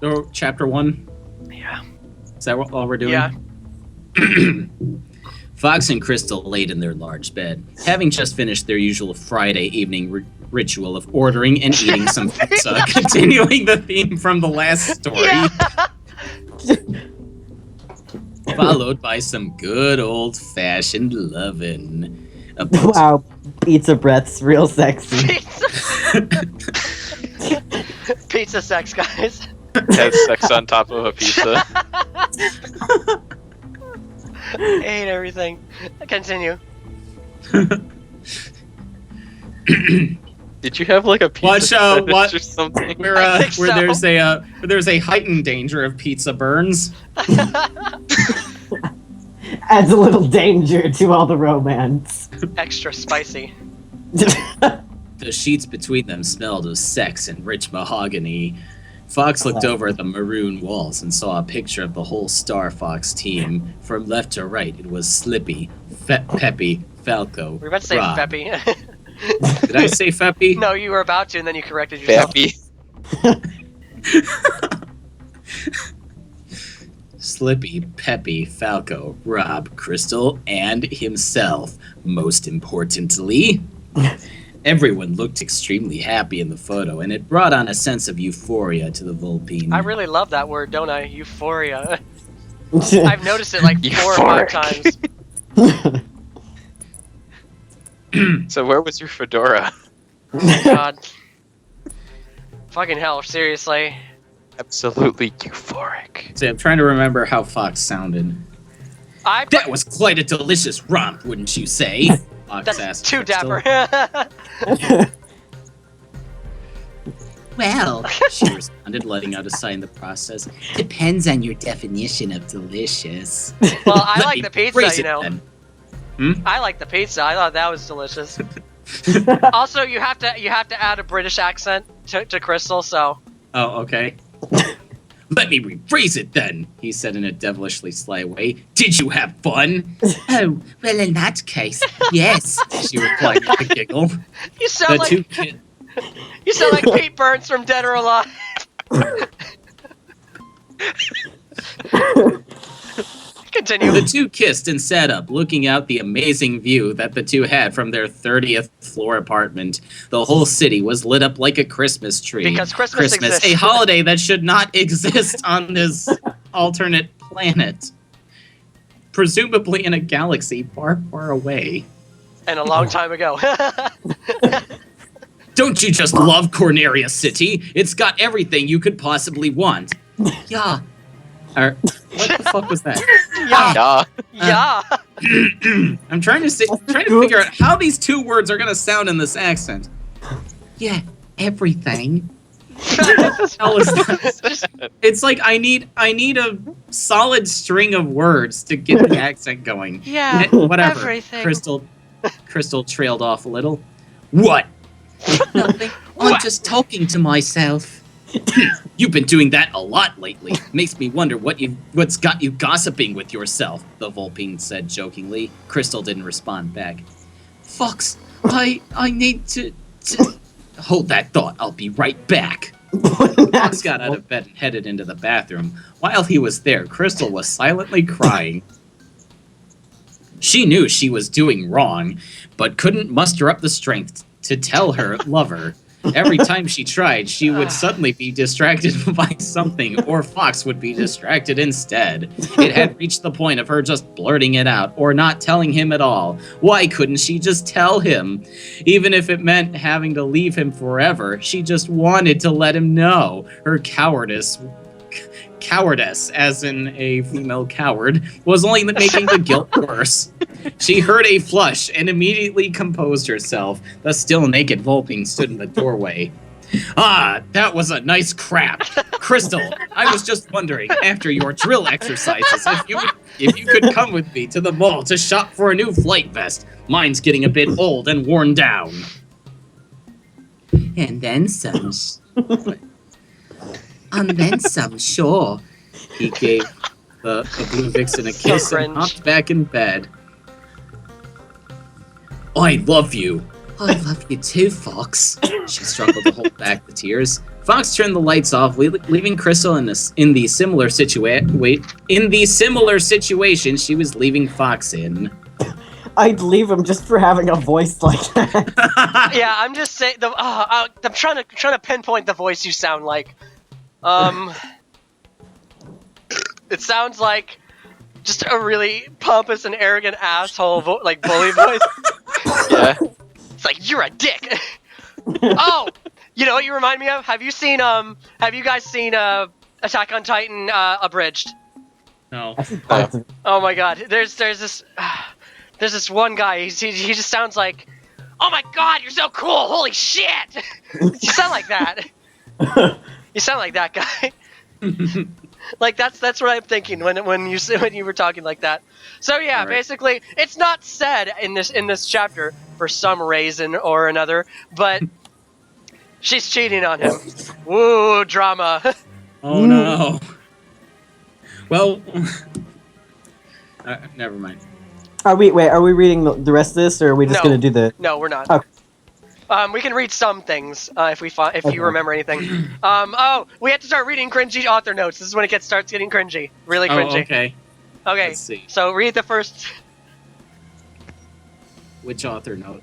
So, chapter 1? Yeah. Is that all we're doing? Yeah. Fox and Crystal laid in their large bed, having just finished their usual Friday evening ritual of ordering and eating some pizza, continuing the theme from the last story. Yeah. Followed by some good old-fashioned lovin'. Wow, pizza breath's real sexy. Pizza sex, guys. Had sex on top of a pizza. Ate everything. Continue. Did you have like a pizza Watch, fetish or something? I think where so. there's a heightened danger of pizza burns. Adds a little danger to all the romance. Extra spicy. The sheets between them smelled of sex and rich mahogany. Fox looked over at the maroon walls and saw a picture of the whole Star Fox team. From left to right, it was Slippy, Peppy, Falco, We were about to say Rob. Peppy. Did I say Feppy? No, you were about to, and then you corrected yourself. Happy. Slippy, Peppy, Falco, Rob, Crystal, and himself. Most importantly, everyone looked extremely happy in the photo, and it brought on a sense of euphoria to the Vulpine. I really love that word, don't I? Euphoria. I've noticed it like 4 or 5 times. So where was your fedora? God. Fucking hell, seriously. Absolutely euphoric. See, I'm trying to remember how Fox sounded. That was quite a delicious romp, wouldn't you say? Fox That's asked too Crystal. dapper. Well, she responded, letting out a sigh in the process. Depends on your definition of delicious. Well, I Let like me the pizza, phrase you it know. then. I like the pizza. I thought that was delicious. Also, you have to add a British accent to Crystal, so. Oh, okay. Let me rephrase it then, he said in a devilishly sly way. Did you have fun? Oh, well, in that case, yes, she replied with a giggle. You sound like you sound like Pete Burns from Dead or Alive. Continue. The two kissed and sat up, looking out the amazing view that the two had from their 30th floor apartment. The whole city was lit up like a Christmas tree. Because Christmas exists. a holiday that should not exist on this alternate planet. Presumably in a galaxy far, far away. And a long time ago. Don't you just love Corneria City? It's got everything you could possibly want. Yeah. What the fuck was that? Yeah. Yeah. Yeah. I'm trying to figure out how these two words are gonna sound in this accent. Yeah, everything. Hell is that? It's like I need a solid string of words to get the accent going. Yeah. Whatever. Everything. Crystal trailed off a little. What? Nothing. I'm just talking to myself. You've been doing that a lot lately. Makes me wonder what's got you gossiping with yourself, the Vulpine said jokingly. Crystal didn't respond back. Fox, I need to... Hold that thought, I'll be right back. Fox got out of bed and headed into the bathroom. While he was there, Crystal was silently crying. She knew she was doing wrong, but couldn't muster up the strength to tell her lover. Every time she tried, she would suddenly be distracted by something, or Fox would be distracted instead. It had reached the point of her just blurting it out, or not telling him at all. Why couldn't she just tell him? Even if it meant having to leave him forever, she just wanted to let him know. Her cowardice, as in a female coward, was only making the guilt worse. She heard a flush and immediately composed herself. The still naked Volpine stood in the doorway. Ah, that was a nice crap. Crystal, I was just wondering, after your drill exercises, if you could come with me to the mall to shop for a new flight vest. Mine's getting a bit old and worn down. And then some. And then some, sure. He gave the Blue Vixen a kiss and hopped back in bed. I love you. I love you too, Fox. She struggled to hold back the tears. Fox turned the lights off, leaving Crystal in the similar situation she was leaving Fox in. I'd leave him just for having a voice like that. Yeah, I'm just saying. I'm trying to pinpoint the voice you sound like. It sounds like just a really pompous and arrogant asshole, bully voice. Yeah. It's like, you're a dick. Oh, you know what you remind me of? Have you guys seen Attack on Titan Abridged? No. Oh my God, there's this one guy. He just sounds like, oh my God, you're so cool. Holy shit. You sound like that. You sound like that guy. Like that's what I'm thinking when you were talking like that. So yeah, right. Basically, it's not said in this chapter for some reason or another, but she's cheating on him. Woo, drama. Oh no. Well, never mind. Are we reading the rest of this, or are we just gonna do the? No, we're not. Okay. We can read some things if you remember anything. We have to start reading cringy author notes. This is when it starts getting cringy, really cringy. Oh, okay. Okay. Let's see. So read the first. Which author note?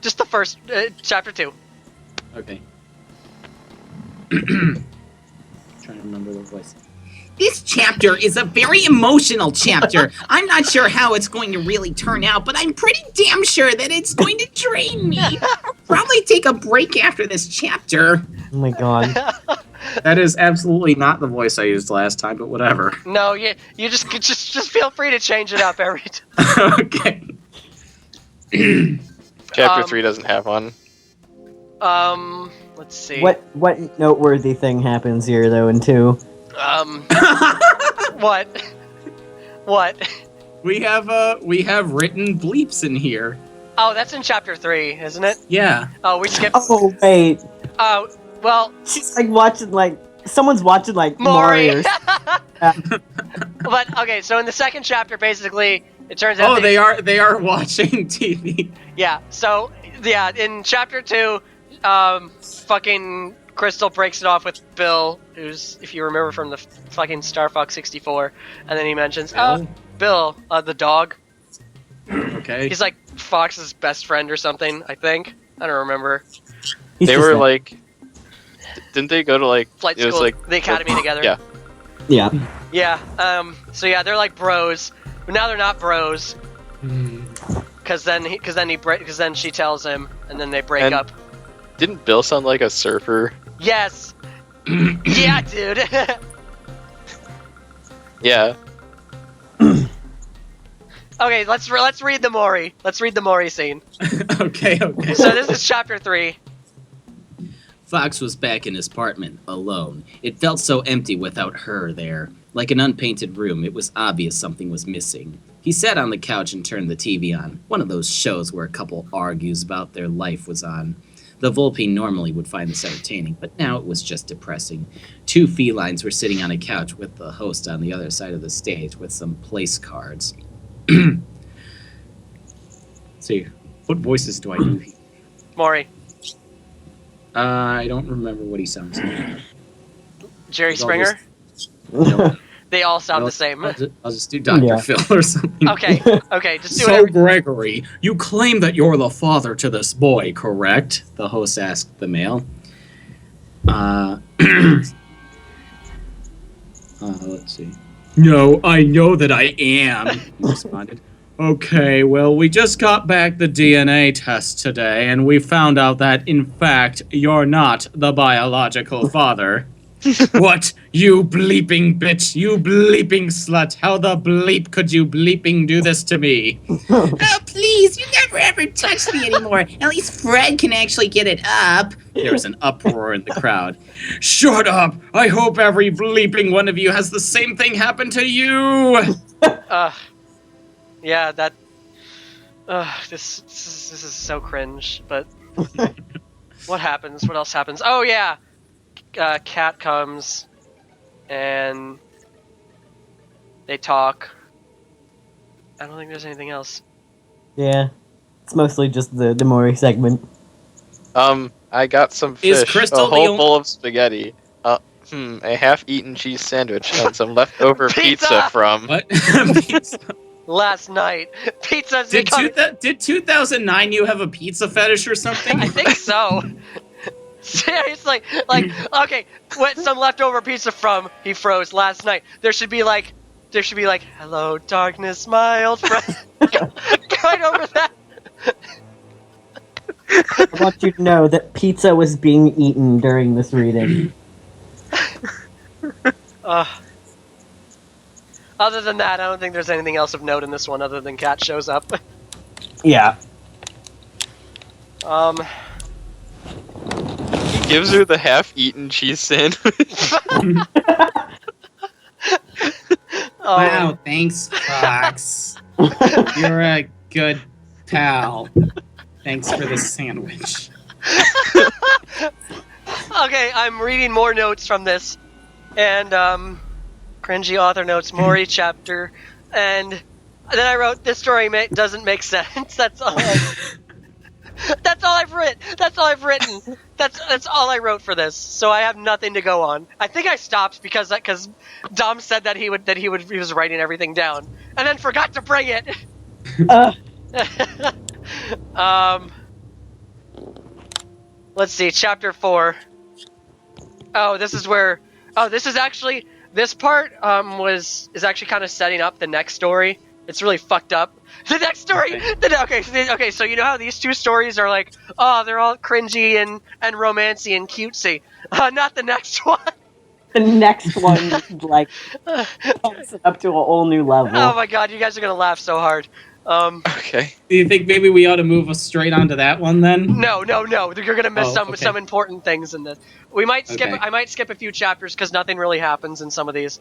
Just the first chapter 2. Okay. Trying to remember the voice. This chapter is a very emotional chapter. I'm not sure how it's going to really turn out, but I'm pretty damn sure that it's going to drain me. I'll probably take a break after this chapter. Oh my God. That is absolutely not the voice I used last time, but whatever. No, you just feel free to change it up every time. Okay. Chapter 3 doesn't have one. Let's see. What noteworthy thing happens here though in 2? What? We have written bleeps in here. Oh, that's in chapter 3, isn't it? Yeah. Oh, we skipped. Oh wait. Oh, well. She's watching someone's watching Maury. Maury. But okay, so in the second chapter, basically, it turns out. Oh, they are watching TV. Yeah. So yeah, in chapter 2, fucking Crystal breaks it off with Bill, who's, if you remember from the fucking Star Fox 64, and then he mentions, Bill, the dog. Okay. He's like Fox's best friend or something, I think. I don't remember. They were like, didn't they go to flight school, the academy together? Yeah. Yeah. Yeah. So yeah, they're like bros, but now they're not bros. Because then she tells him, and then they break up. Didn't Bill sound like a surfer? Yes. Yeah, dude. Yeah. Okay, let's read the Maury. Let's read the Maury scene. Okay. So this is chapter 3. Fox was back in his apartment, alone. It felt so empty without her there. Like an unpainted room, it was obvious something was missing. He sat on the couch and turned the TV on. One of those shows where a couple argues about their life was on. The Volpe normally would find this entertaining, but now it was just depressing. 2 felines were sitting on a couch with the host on the other side of the stage with some place cards. See, what voices do I do here? Maury. I don't remember what he sounds like. Jerry Springer? No. They all sound the same. I'll just do Dr. Yeah. Phil or something. Okay, just do So, whatever. Gregory, you claim that you're the father to this boy, correct? The host asked the male. Let's see. No, I know that I am, he responded. Okay, well, we just got back the DNA test today, and we found out that, in fact, you're not the biological father. What? You bleeping bitch, you bleeping slut, how the bleep could you bleeping do this to me? Oh, please, you never ever touch me anymore. At least Fred can actually get it up. There was an uproar in the crowd. Shut up! I hope every bleeping one of you has the same thing happen to you! Yeah, that. This is so cringe. But what happens? What else happens? Oh yeah, Cat comes, and they talk. I don't think there's anything else. Yeah. It's mostly just the Maury segment. I got some Is fish, Crystal a the whole only- bowl of spaghetti, a half-eaten cheese sandwich, and some leftover Pizza! pizza from. What? Last night, pizza's did, becoming. did 2009 you have a pizza fetish or something? I think so. Seriously, like, okay, what some leftover pizza from? He froze last night. There should be like, hello darkness, my old friend. Right over that. I want you to know that pizza was being eaten during this reading. Other than that, I don't think there's anything else of note in this one other than Cat shows up. Yeah. He gives her the half-eaten cheese sandwich. Wow, thanks, Fox. You're a good pal. Thanks for the sandwich. Okay, I'm reading more notes from this, and cringy author notes, Maury chapter, and then I wrote this story doesn't make sense. That's all. That's all I've written. That's all I've written. That's all I wrote for this. So I have nothing to go on. I think I stopped because Dom said that he was writing everything down, and then forgot to bring it. Let's see, chapter 4. Oh, this is where. Oh, this is actually. This part is actually kind of setting up the next story. It's really fucked up. The next story. Okay. So you know how these two stories are like, oh, they're all cringy and romancy and cutesy. Not the next one. The next one, like, pumps it up to a whole new level. Oh my god, you guys are gonna laugh so hard. Okay. Do you think maybe we ought to move us straight onto that one then? No. You're gonna miss Oh, okay. some important things in this. We might skip. Okay. I might skip a few chapters because nothing really happens in some of these.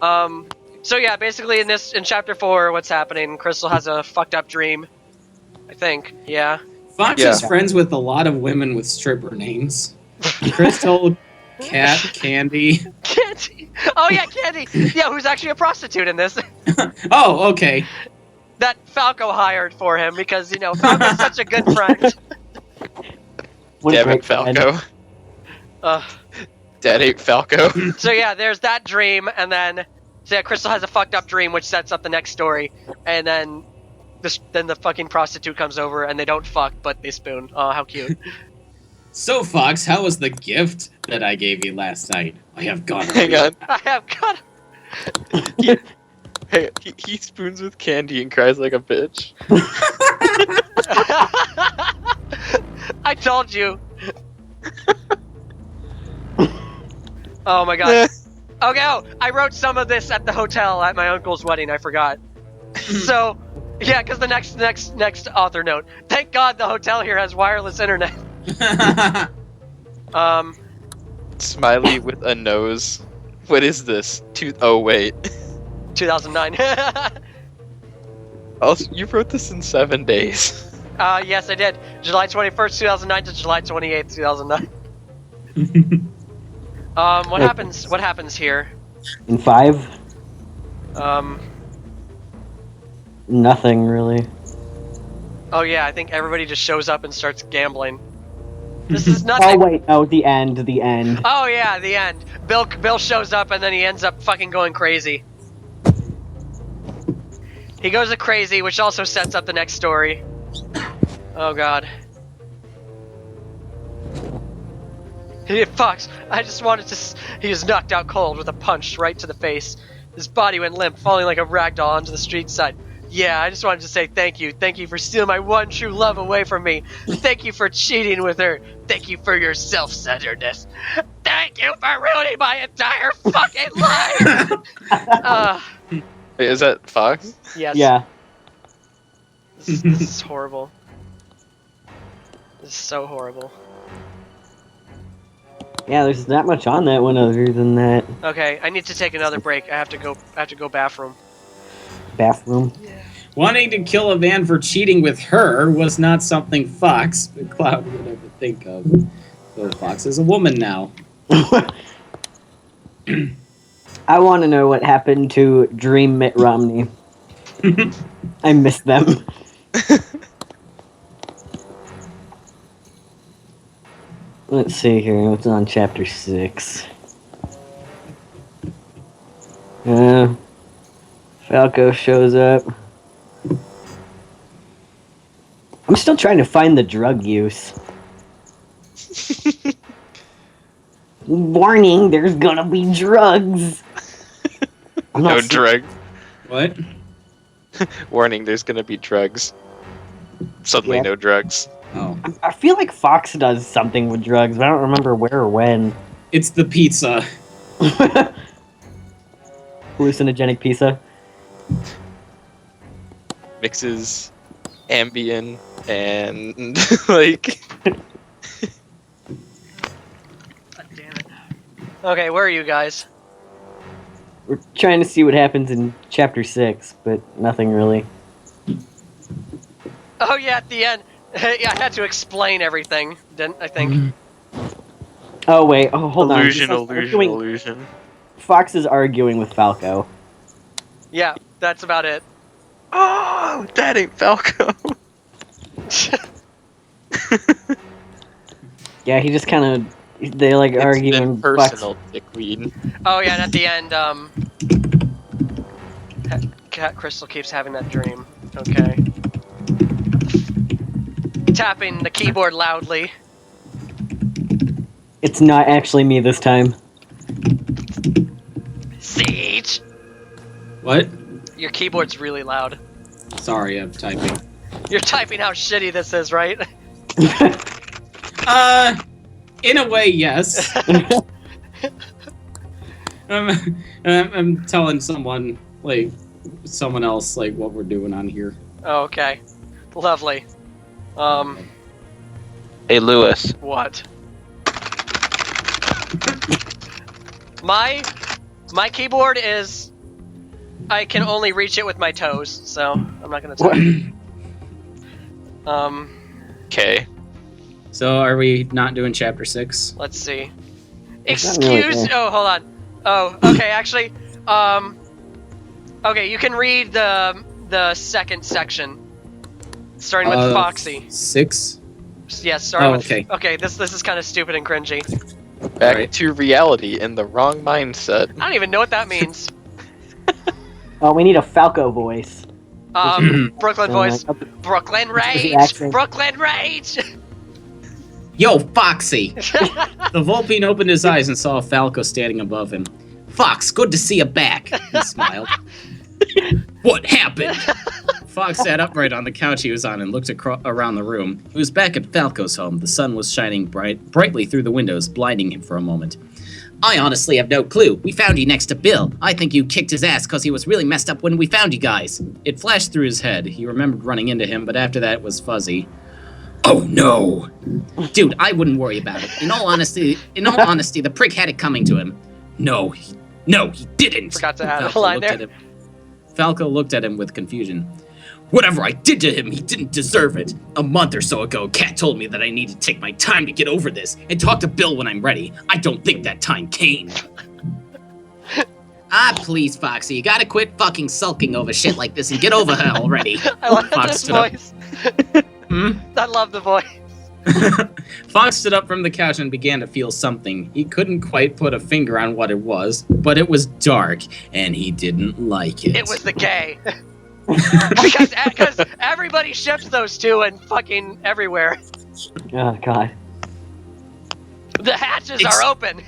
So yeah, basically in chapter 4, what's happening? Crystal has a fucked up dream. I think. Yeah. Fox Yeah. is friends with a lot of women with stripper names. Crystal, Cat, Candy. Candy. Oh yeah, Candy. Yeah, who's actually a prostitute in this? Oh, okay. That Falco hired for him because Falco's such a good friend. What a Damn it, great friend. Falco. Dead ape Falco. So yeah, there's that dream, and then Crystal has a fucked up dream, which sets up the next story, and then the fucking prostitute comes over, and they don't fuck, but they spoon. Oh, how cute! So, Fox, how was the gift that I gave you last night? I have gone. Hang on. I have got. Hey, he spoons with candy and cries like a bitch. I told you. Oh my god. Okay, I wrote some of this at the hotel at my uncle's wedding. I forgot. So, yeah, because the next author note. Thank God the hotel here has wireless internet. Smiley with a nose. What is this? Oh wait. 2009. Also, you wrote this in 7 days. Yes, I did. July 21st, 2009 to July 28th, 2009. What happens? What happens here? In 5, nothing really. Oh yeah, I think everybody just shows up and starts gambling. This is Oh nothing. wait, oh the end. Oh yeah, the end. Bill shows up and then he ends up fucking going crazy. He goes crazy, which also sets up the next story. Oh god. Fox, I just wanted to. He was knocked out cold with a punch right to the face. His body went limp, falling like a ragdoll onto the street side. Yeah, I just wanted to say thank you. Thank you for stealing my one true love away from me. Thank you for cheating with her. Thank you for your self-centeredness. Thank you for ruining my entire fucking life! Wait, is that Fox? Yes. Yeah. This is horrible. This is so horrible. Yeah, there's not much on that one other than that Okay, I need to take another break. I have to go bathroom. bathroom. Wanting to kill a man for cheating with her was not something Fox, Cloud would ever think of. So Fox is a woman now. I want to know what happened to Dream Mitt Romney. I miss them. Let's see here. What's on chapter 6? Falco shows up. I'm still trying to find the drug use. Warning, there's gonna be drugs. I'm No not drugs. What? Warning, there's gonna be drugs. Suddenly Yeah. no drugs. Oh. I feel like Fox does something with drugs, but I don't remember where or when. It's the pizza. Hallucinogenic pizza. Mixes Ambien and like God damn it. Okay, where are you guys? We're trying to see what happens in chapter 6, but nothing really. Oh yeah, at the end. Yeah, I had to explain everything, didn't I think? Oh wait, oh hold illusion, on. illusion. Fox is arguing with Falco. Yeah, that's about it. Oh, that ain't Falco. Yeah, he just kind of they like argue It's and been Fox. personal, dickweed. Oh yeah, and at the end, Cat Crystal keeps having that dream. Okay. Tapping the keyboard loudly. It's not actually me this time. Siege! What? Your keyboard's really loud. Sorry, I'm typing. You're typing how shitty this is, right? In a way, yes. I'm telling someone else, what we're doing on here. Oh, okay. Lovely. Hey, Lewis. What? My keyboard is... I can only reach it with my toes, so I'm not gonna type. Okay. So, are we not doing chapter 6? Let's see. It's not really Excuse... there. Oh, hold on. Oh, okay, actually, okay, you can read the second section. Starting with Foxy. 6? Yes, starting with... okay. Okay, this is kind of stupid and cringy. Back Alright. to reality in the wrong mindset. I don't even know what that means. Oh, we need a Falco voice. Brooklyn voice. Brooklyn Rage! accent. Brooklyn Rage! Yo, Foxy! The Vulpine opened his eyes and saw Falco standing above him. Fox, good to see you back, he smiled. What happened? Fox sat upright on the couch he was on and looked around the room. He was back at Falco's home. The sun was shining brightly through the windows, blinding him for a moment. I honestly have no clue. We found you next to Bill. I think you kicked his ass because he was really messed up when we found you guys. It flashed through his head. He remembered running into him, but after that it was fuzzy. Oh no! Dude, I wouldn't worry about it. In all honesty, the prick had it coming to him. No, he didn't. Forgot to add a Falco line looked there. at him. Falco looked at him with confusion. Whatever I did to him, he didn't deserve it. A month or so ago, Kat told me that I need to take my time to get over this and talk to Bill when I'm ready. I don't think that time came. Please, Foxy, you gotta quit fucking sulking over shit like this and get over her already. I love Fox this stood up. voice. I love the voice. Fox stood up from the couch and began to feel something. He couldn't quite put a finger on what it was, but it was dark, and he didn't like it. It was the gay. because everybody ships those two and fucking everywhere. Oh God. The hatches are open.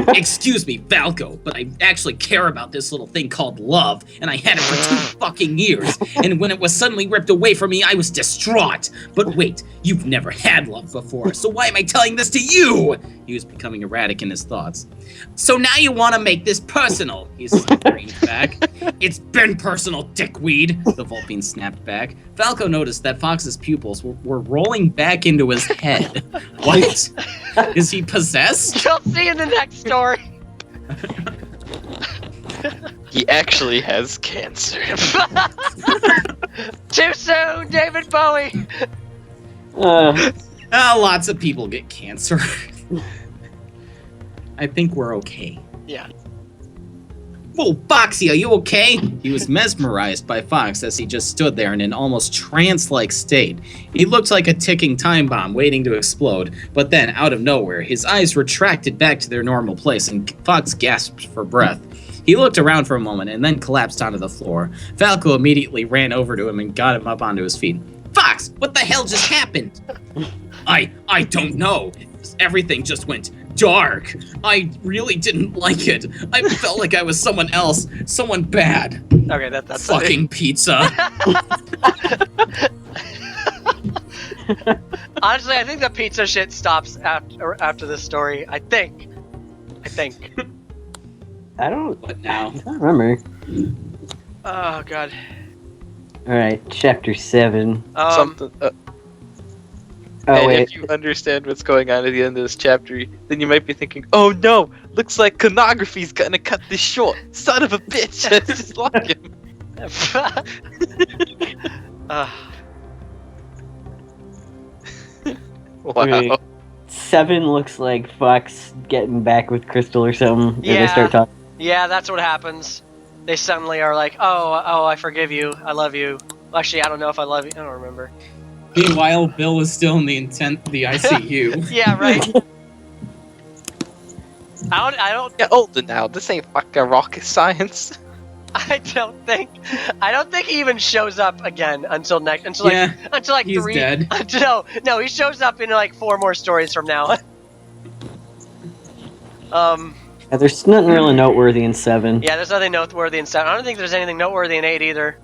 Excuse me, Falco, but I actually care about this little thing called love, and I had it for 2 fucking years, and when it was suddenly ripped away from me, I was distraught. But wait, you've never had love before, so why am I telling this to you? He was becoming erratic in his thoughts. So now you want to make this personal, he screamed back. It's been personal, dickweed, the Vulpine snapped back. Falco noticed that Fox's pupils were rolling back into his head. What? Is he possessed? You'll see in the next story. He actually has cancer. Too soon, David Bowie. Lots of people get cancer. I think we're okay. Yeah. Whoa, Foxy, are you okay? He was mesmerized by Fox as he just stood there in an almost trance-like state. He looked like a ticking time bomb waiting to explode, but then, out of nowhere, his eyes retracted back to their normal place and Fox gasped for breath. He looked around for a moment and then collapsed onto the floor. Falco immediately ran over to him and got him up onto his feet. Fox, what the hell just happened? I don't know. Everything just went dark. I really didn't like it. I felt like I was someone else, someone bad. Okay, that's fucking pizza. Honestly, I think the pizza shit stops after this story. I think. I don't. What now? I don't remember. Oh god. All right, chapter 7. Something. Oh And wait. if you understand what's going on at the end of this chapter, then you might be thinking, "Oh no, looks like Conography's gonna cut this short. Son of a bitch!" Just lock him. Wow. Okay. 7 looks like Fox getting back with Crystal or something. And Yeah. they start talking. Yeah, that's what happens. They suddenly are like, oh, I forgive you. I love you. Actually, I don't know if I love you. I don't remember. Meanwhile, Bill is still in the ICU. Yeah, right. I don't. You're older now. This ain't fucking rocket science. I don't think he even shows up again until until he's 3. dead. No, he shows up in like 4 more stories from now. Yeah, there's nothing really noteworthy in 7. Yeah, there's nothing noteworthy in 7. I don't think there's anything noteworthy in 8 either.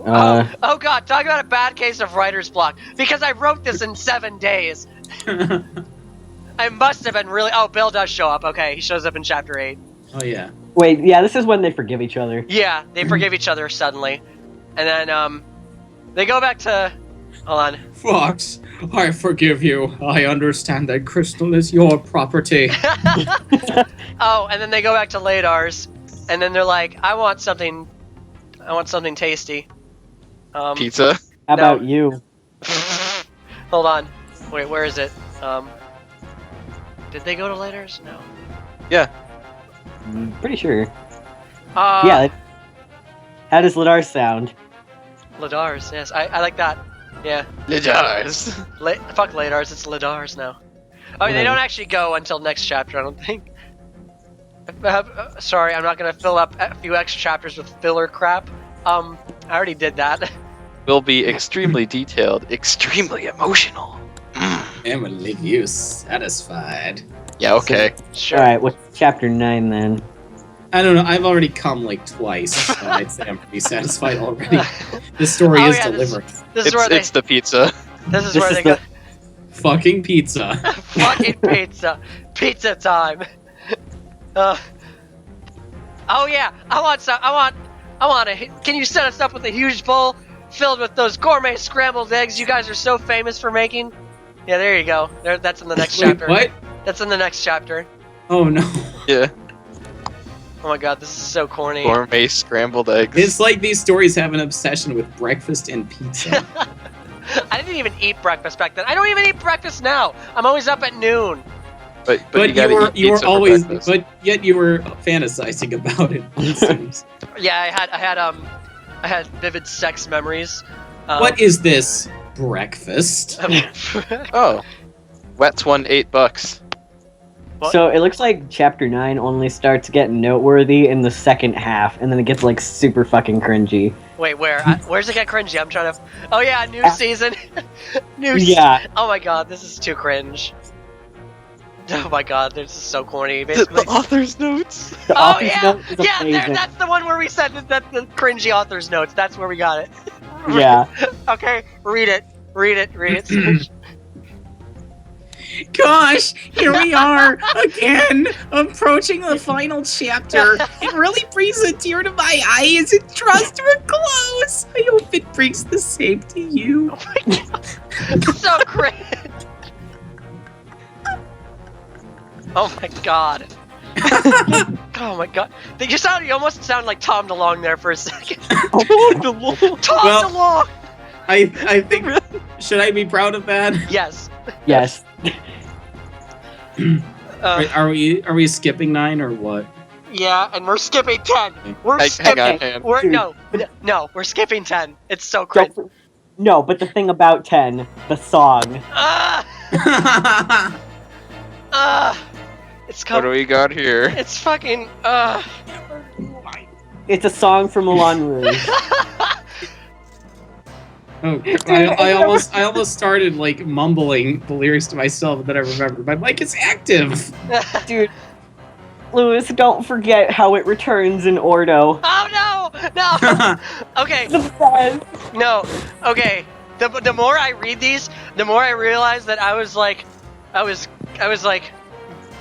Oh god, talk about a bad case of writer's block. Because I wrote this in 7 days. I must have been really. Oh, Bill does show up. Okay, he shows up in chapter 8. Oh yeah. Wait, yeah, this is when they forgive each other. Yeah, they forgive each other suddenly. And then, they go back to... Hold on. Fox, I forgive you. I understand that Crystal is your property. Oh, and then they go back to Ladar's. And then they're like, I want something tasty. Pizza. How about you? Hold on. Wait, where is it? Did they go to Ladar's? No. Yeah. I'm pretty sure. Yeah. Yeah. How does Ladar sound? Ladar's, yes. I like that. Yeah. Lidars. Fuck Ladar's, it's Ladar's now. Oh, they don't actually go until next chapter, I don't think. Sorry, I'm not gonna fill up a few extra chapters with filler crap. I already did that. Will be extremely detailed, extremely emotional. I'm gonna leave you satisfied. Yeah, okay. Sure. Alright, what's chapter 9 then? I don't know, I've already come like twice, so I'd say I'm pretty satisfied already. This story is delivered. This is where It's the pizza. This is where they go. Fucking pizza. Fucking pizza. Pizza time. Oh yeah, I want a. Can you set us up with a huge bowl filled with those gourmet scrambled eggs you guys are so famous for making? Yeah, there you go. That's in the next Wait, chapter. what? That's in the next chapter. Oh no. Yeah. Oh my god, this is so corny. Gourmet scrambled eggs. It's like these stories have an obsession with breakfast and pizza. I didn't even eat breakfast back then. I don't even eat breakfast now. I'm always up at noon. But But gotta you were eat pizza for always breakfast. but yet you were fantasizing about it. It seems. Yeah, I had vivid sex memories. What is this? breakfast. Oh, Wet's won $8. What? So it looks like Chapter 9 only starts getting noteworthy in the second half, and then it gets like super fucking cringy. Wait, where's it get cringy? I'm trying to. Oh yeah, new season. Yeah. Oh my god, this is too cringe. Oh my god, this is so corny. Basically. The author's notes. The Oh author's yeah, note is yeah. amazing. That's the one where we said that the cringy author's notes. That's where we got it. Yeah. Okay, read it. Switch. Gosh, here we are again, approaching the final chapter. It really brings a tear to my eye as it draws to a close. I hope it brings the same to you. Oh my god, so cringe. Oh my god. Oh my god. You almost sound like Tom DeLonge there for a second. Tom DeLonge! I think, should I be proud of that? Yes. Yes. Are we skipping 9 or what? Yeah, and we're skipping 10. We're Hang skipping. on, hang on. We're skipping 10. It's so cringe. No, but the thing about 10, the song. It's What do coming. we got here? It's fucking. It's a song from Moulin Rouge. Oh, I almost started like mumbling the lyrics to myself, and then I remembered my mic is active. Dude, Lewis, don't forget how it returns in Ordo. Oh no! Okay, The best. no. Okay. The more I read these, the more I realize that I was like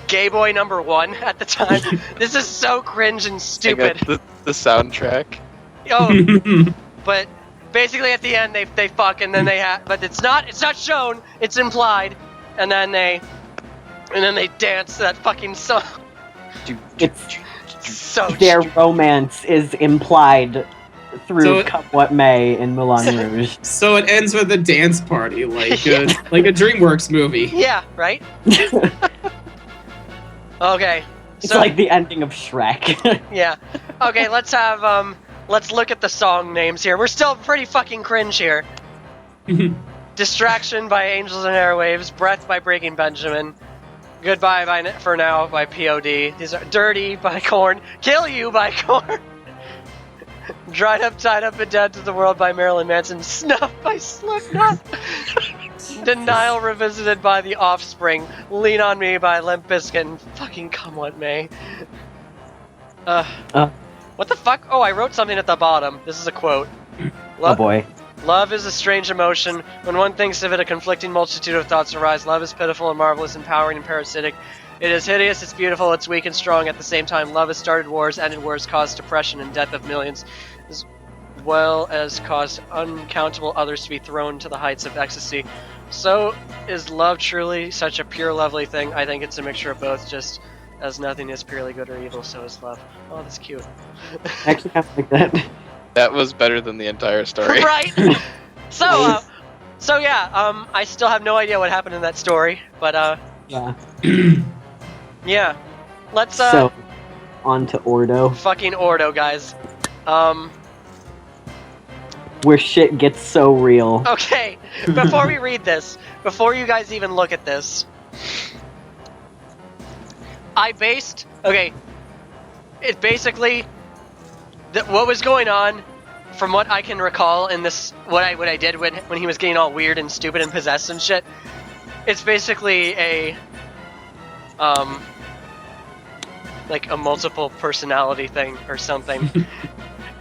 gay boy number 1 at the time. This is so cringe and Hang on, stupid. the soundtrack. Oh, but basically at the end they fuck and then but it's not shown, it's implied, and then they dance that fucking song. It's So their stupid. romance is implied through So- Come What May in Moulin Rouge. So it ends with a dance party, like a DreamWorks movie. Yeah, right? Okay. It's So like the ending of Shrek. yeah. Okay, let's look at the song names here. We're still pretty fucking cringe here. Distraction by Angels and Airwaves, Breath by Breaking Benjamin, Goodbye for Now by POD. These are Dirty by Korn, Kill You by Korn, Dried Up, Tied Up, and Dead to the World by Marilyn Manson, Snuff by Slipknot, Denial Revisited by The Offspring, Lean on Me by Limp Bizkit, and fucking Come What May. What the fuck? Oh, I wrote something at the bottom. This is a quote. Oh boy. Love is a strange emotion. When one thinks of it, a conflicting multitude of thoughts arise. Love is pitiful and marvelous, empowering and parasitic. It is hideous, it's beautiful, it's weak and strong at the same time. Love has started wars, ended wars, caused depression and death of millions, as well as caused uncountable others to be thrown to the heights of ecstasy. So, is love truly such a pure, lovely thing? I think it's a mixture of both, just as nothing is purely good or evil, so is love. Oh, that's cute. I actually kind of like that. That was better than the entire story. Right? So yeah, I still have no idea what happened in that story, but Yeah. yeah. Let's So, on to Ordo, fucking Ordo, guys. where shit gets so real. Okay, before we read this, before you guys even look at this, it basically, what was going on, from what I can recall in this, what I did when he was getting all weird and stupid and possessed and shit, it's basically a, like a multiple personality thing or something.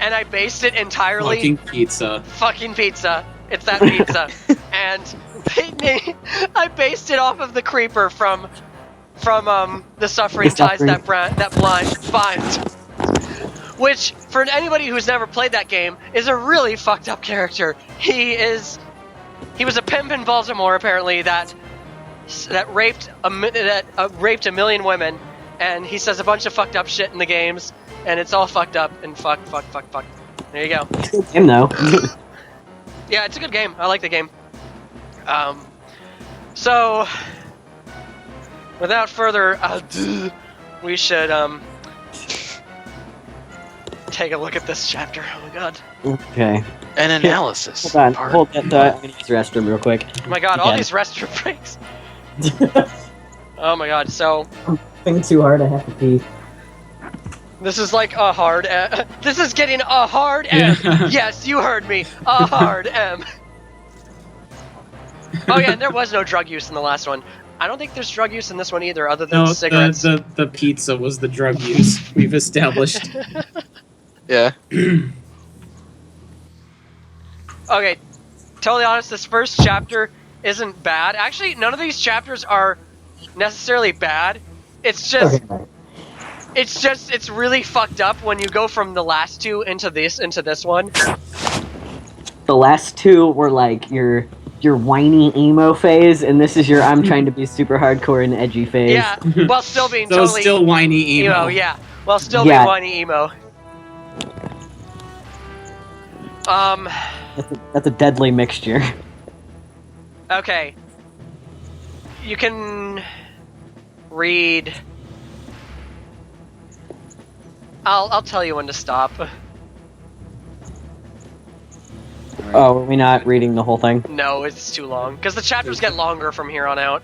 And I based it entirely... Fucking pizza. It's that pizza. And I based it off of the creeper from The Suffering Ties That Bind. Which, for anybody who's never played that game, is a really fucked up character. He was a pimp in Baltimore, apparently, that raped a million women, and he says a bunch of fucked up shit in the games, and it's all fucked up and fuck. There you go. Good game though. Yeah, it's a good game. I like the game. So, without further ado, we should take a look at this chapter. Oh my god. Okay. An analysis. Hold on. Part Hold that thought. I'm one. gonna use the restroom real quick. Oh my god, all Again. these restroom breaks. Oh my god, so Think too hard. I have to pee. this is like a hard M. This is getting a hard M. Yeah. Yes, you heard me. A hard M. Oh yeah, and there was no drug use in the last one. I don't think there's drug use in this one either, other than No, cigarettes. the pizza was the drug use. We've established. Yeah. Okay, totally honest, this first chapter isn't bad. Actually, none of these chapters are necessarily bad. It's just, Okay. it's really fucked up when you go from the last two into this one. The last two were like your whiny emo phase, and this is your I'm trying to be super hardcore and edgy phase. Yeah, while still being So totally still whiny emo. yeah, while still Yeah. being whiny emo. That's a deadly mixture. Okay. You can read. I'll tell you when to stop. Oh, are we not reading the whole thing? No, it's too long because the chapters get longer from here on out.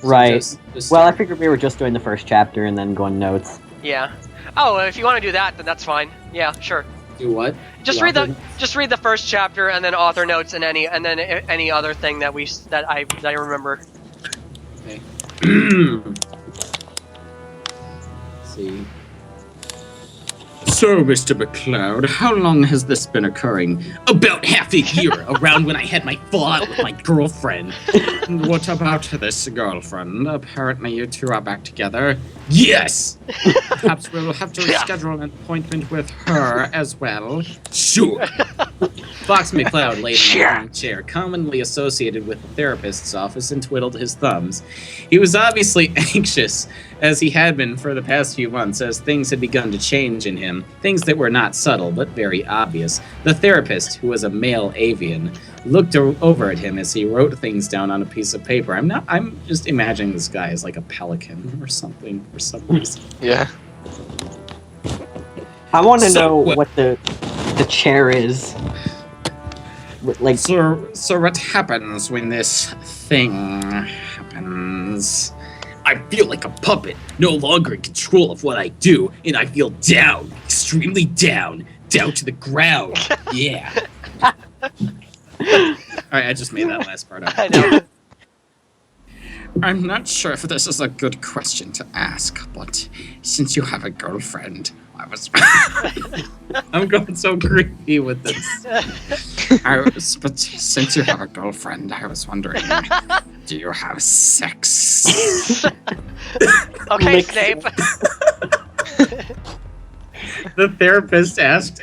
Right. Just Well, I figured we were just doing the first chapter and then going notes. Yeah. Oh, if you want to do that, then that's fine. Yeah, sure. do what? Just Do read author- just read the first chapter and then author notes and any other thing that I remember. Okay. Let's see. So, Mr. McCloud, how long has this been occurring? About half a year, around when I had my fallout with my girlfriend. And what about this girlfriend? Apparently you two are back together. Yes! Perhaps we'll have to schedule an appointment with her as well. Sure. Fox McCloud laid in a long chair, commonly associated with the therapist's office, and twiddled his thumbs. He was obviously anxious, as he had been for the past few months, as things had begun to change in him. Things that were not subtle, but very obvious. The therapist, who was a male avian, looked over at him as he wrote things down on a piece of paper. I'm just imagining this guy as like a pelican or something for some reason. Yeah. I want to So know what- what the chair is. Like, So what happens when this thing happens? I feel like a puppet, no longer in control of what I do, and I feel down, extremely down to the ground. Yeah. Alright, I just made that last part up. I know. I'm not sure if this is a good question to ask, but since you have a girlfriend, I was... I'm going so creepy with this. But since you have a girlfriend, I was wondering, do you have sex? Okay, Lick. Snape. The therapist asked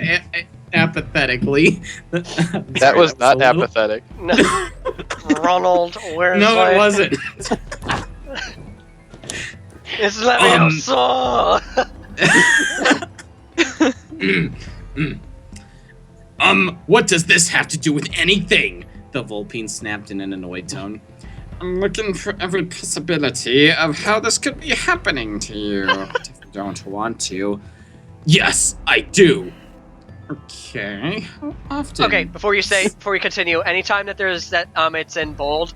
apathetically. That was not apathetic. No. Ronald, where's No, my... it wasn't. It's Leviosa! What does this have to do with anything? The Vulpine snapped in an annoyed tone. I'm looking for every possibility of how this could be happening to you. But if you don't want to... Yes, I do. Okay, how often? Okay, before you continue, anytime that there's that it's in bold,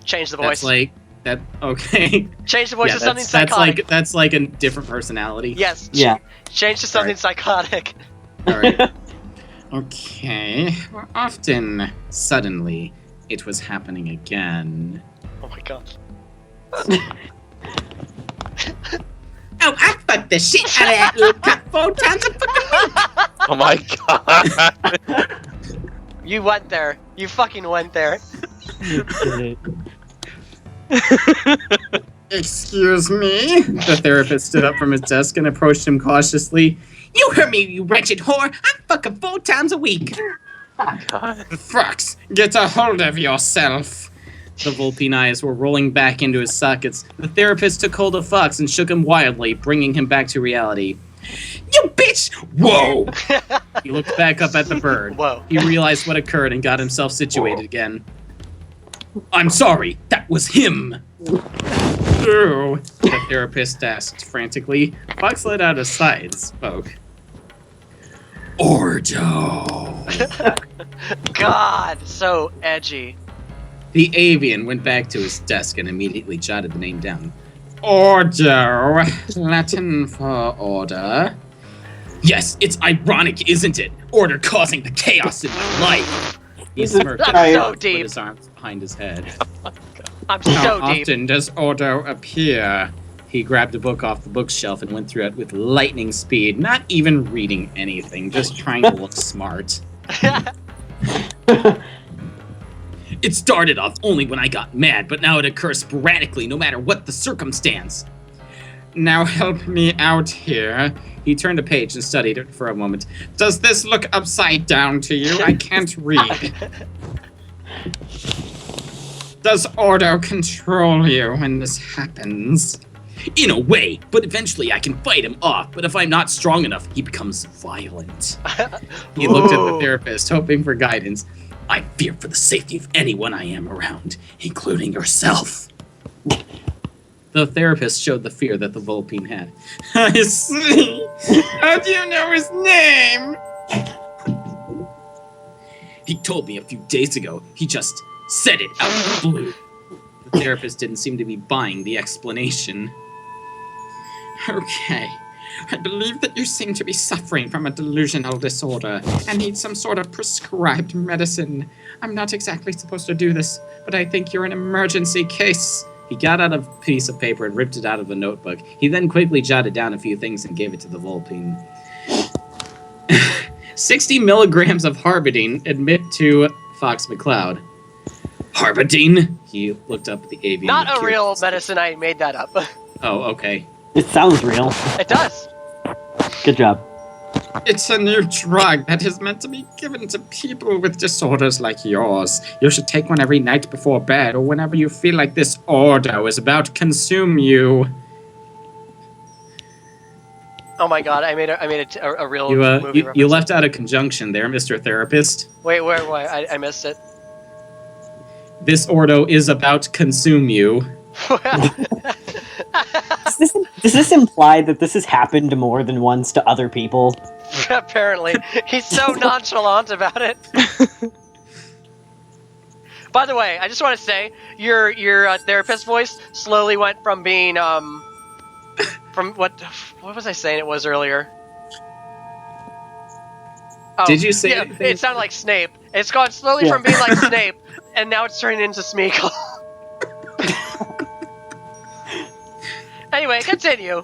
change the voice. That's like... That, okay. Change the voice Yeah, to something that's psychotic. that's like a different personality. Yes. yeah. Change to something Alright. psychotic. Alright. Okay. How often? Suddenly, it was happening again. Oh my god. Oh, I fucked the shit out of that little cup 4 times a fucking week. Oh my god. You went there. You fucking went there. Excuse me? The therapist stood up from his desk and approached him cautiously. You heard me, you wretched whore! I'm fucking 4 times a week! God. Fox, get a hold of yourself! The Vulpine eyes were rolling back into his sockets. The therapist took hold of Fox and shook him wildly, bringing him back to reality. You bitch! Whoa! He looked back up at the bird. Whoa. He realized what occurred and got himself situated again. I'm sorry, that was him! Oh, the therapist asked frantically. Fox let out a sigh and spoke. Ordo. God, so edgy. The avian went back to his desk and immediately jotted the name down. Ordo, Latin for order. Yes, it's ironic, isn't it? Order causing the chaos in my life. He smirked I'm so put deep. his arms behind his head. I'm How so deep. often does Ordo appear? He grabbed a book off the bookshelf and went through it with lightning speed, not even reading anything, just trying to look smart. It started off only when I got mad, but now it occurs sporadically, no matter what the circumstance. Now help me out here. He turned a page and studied it for a moment. Does this look upside down to you? I can't read. Does Ordo control you when this happens? In a way, but eventually I can fight him off, but if I'm not strong enough, he becomes violent. He looked at the therapist, hoping for guidance. I fear for the safety of anyone I am around, including yourself. The therapist showed the fear that the Vulpine had. I see. How do you know his name? He told me a few days ago. He just said it out of the blue. The therapist didn't seem to be buying the explanation. Okay. I believe that you seem to be suffering from a delusional disorder and need some sort of prescribed medicine. I'm not exactly supposed to do this, but I think you're an emergency case. He got out a piece of paper and ripped it out of a notebook. He then quickly jotted down a few things and gave it to the Vulpine. 60 milligrams of Harbidine, admit to Fox McCloud. Harbidine? He looked up at the avian. Not a real medicine, I made that up. Oh, okay. It sounds real. It does. Good job. It's a new drug that is meant to be given to people with disorders like yours. You should take one every night before bed or whenever you feel like this Ordo is about to consume you. Oh my god, I made a real movie You reference. left out a conjunction there, Mr. Therapist. Wait, where? I missed it. This Ordo is about to consume you. Does this imply that this has happened more than once to other people? Apparently. He's so nonchalant about it. By the way, I just want to say, your therapist voice slowly went from being, from what was I saying it was earlier? Oh, Did you say yeah, anything? it sounded like Snape. It's gone slowly from being like Snape, and now it's turning into Smeagol. Anyway, continue.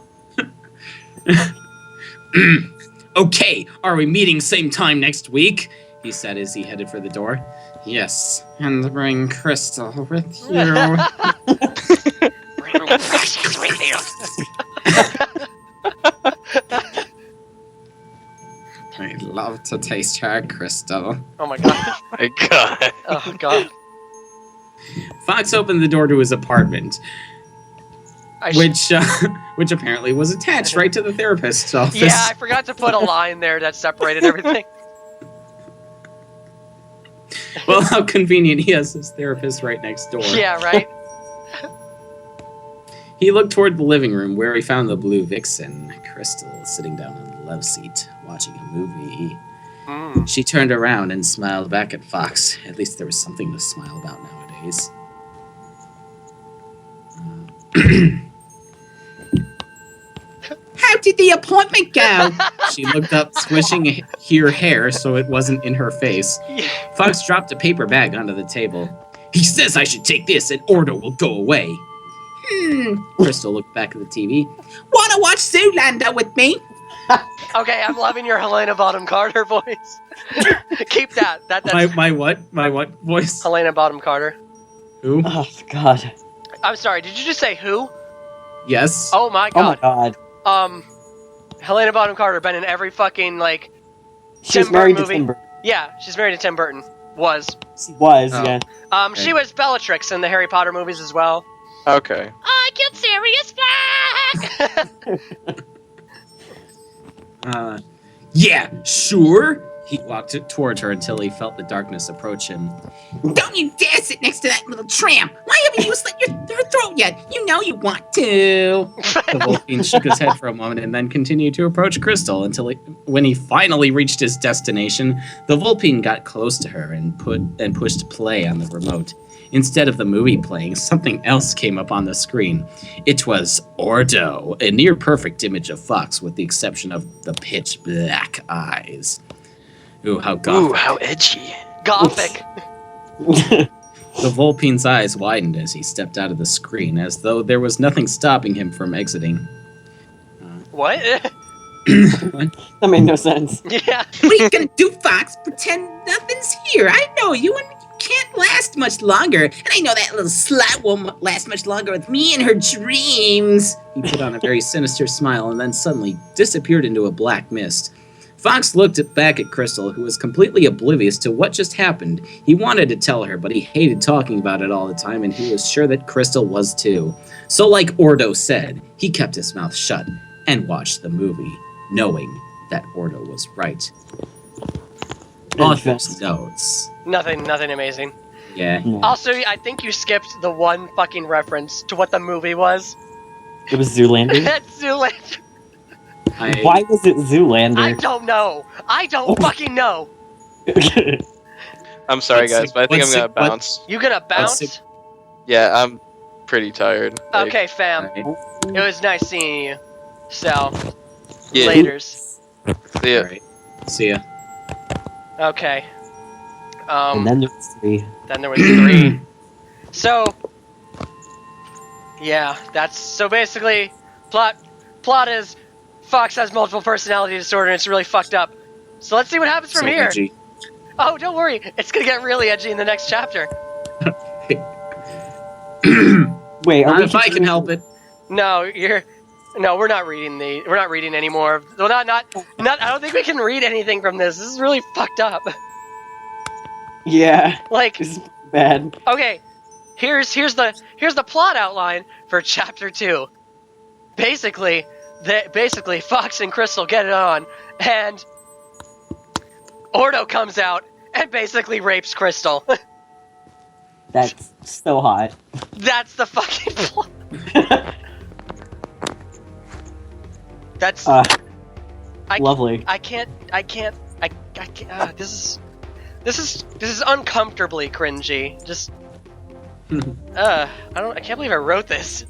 Okay, are we meeting same time next week? He said as he headed for the door. Yes, and bring Crystal with you. I'd love to taste her, Crystal. Oh my god. My God. Oh god. Fox opened the door to his apartment, which apparently was attached right to the therapist's office. Yeah, I forgot to put a line there that separated everything. Well, how convenient, he has his therapist right next door. Yeah, right? He looked toward the living room where he found the blue vixen, Crystal, sitting down on the love seat, watching a movie. She turned around and smiled back at Fox. At least there was something to smile about nowadays. How did the appointment go? She looked up, squishing her hair so it wasn't in her face. Yeah. Fox dropped a paper bag onto the table. He says I should take this and Ordo will go away. Crystal looked back at the TV. Wanna watch Zoolander with me? Okay, I'm loving your Helena Bottom Carter voice. Keep that. That's My what? My what voice? Helena Bottom Carter. Who? Oh God. I'm sorry, did you just say who? Yes. Oh my Oh my god. God. Helena Bottom Carter been in every fucking, like, She's Tim married Burton to Tim movie. Yeah, she's married to Tim Burton. Was. Was, Oh. yeah. She was Bellatrix in the Harry Potter movies as well. Okay. I get serious back! Yeah, sure. He walked toward her until he felt the darkness approach him. Don't you dare sit next to that little tramp! Why haven't you slit her throat yet? You know you want to. The Vulpine shook his head for a moment and then continued to approach Crystal until when he finally reached his destination, the Vulpine got close to her and pushed play on the remote. Instead of the movie playing, something else came up on the screen. It was Ordo, a near-perfect image of Fox with the exception of the pitch black eyes. Ooh, how gothic. Ooh, how edgy. Gothic. The Vulpine's eyes widened as he stepped out of the screen, as though there was nothing stopping him from exiting. What? What? That made no sense. Yeah. What are you gonna do, Fox? Pretend nothing's here. I know you, and you can't last much longer. And I know that little slut won't last much longer with me in her dreams. He put on a very sinister smile and then suddenly disappeared into a black mist. Fox looked back at Crystal, who was completely oblivious to what just happened. He wanted to tell her, but he hated talking about it all the time, and he was sure that Crystal was too. So like Ordo said, he kept his mouth shut and watched the movie, knowing that Ordo was right. Author's notes. Nothing amazing. Yeah. Also, I think you skipped the one fucking reference to what the movie was. It was Zoolander. That's Zoolander. Why was it Zoolander? I don't know. I don't fucking know. I'm sorry, guys, but I think I'm gonna bounce. You gonna bounce? it? Yeah, I'm pretty tired. Like, Okay, fam. Alright. It was nice seeing you. So, yeah. laters. See ya. Alright. See ya. Okay. And then there was 3. Then there was 3. So, yeah, that's so basically plot is Fox has multiple personality disorder and it's really fucked up. So let's see what happens from So here. edgy. Oh, don't worry, it's gonna get really edgy in the next chapter. Wait, are Not we if I can help it. No, we're not reading we're not reading anymore. Well, not. I don't think we can read anything from this. This is really fucked up. Yeah, Like, this is bad. okay, here's the plot outline for chapter 2. Basically, Fox and Crystal get it on, and Ordo comes out and basically rapes Crystal. That's so hot. That's the fucking plot. That's Lovely. I can't. This is uncomfortably cringy. Just I can't believe I wrote this.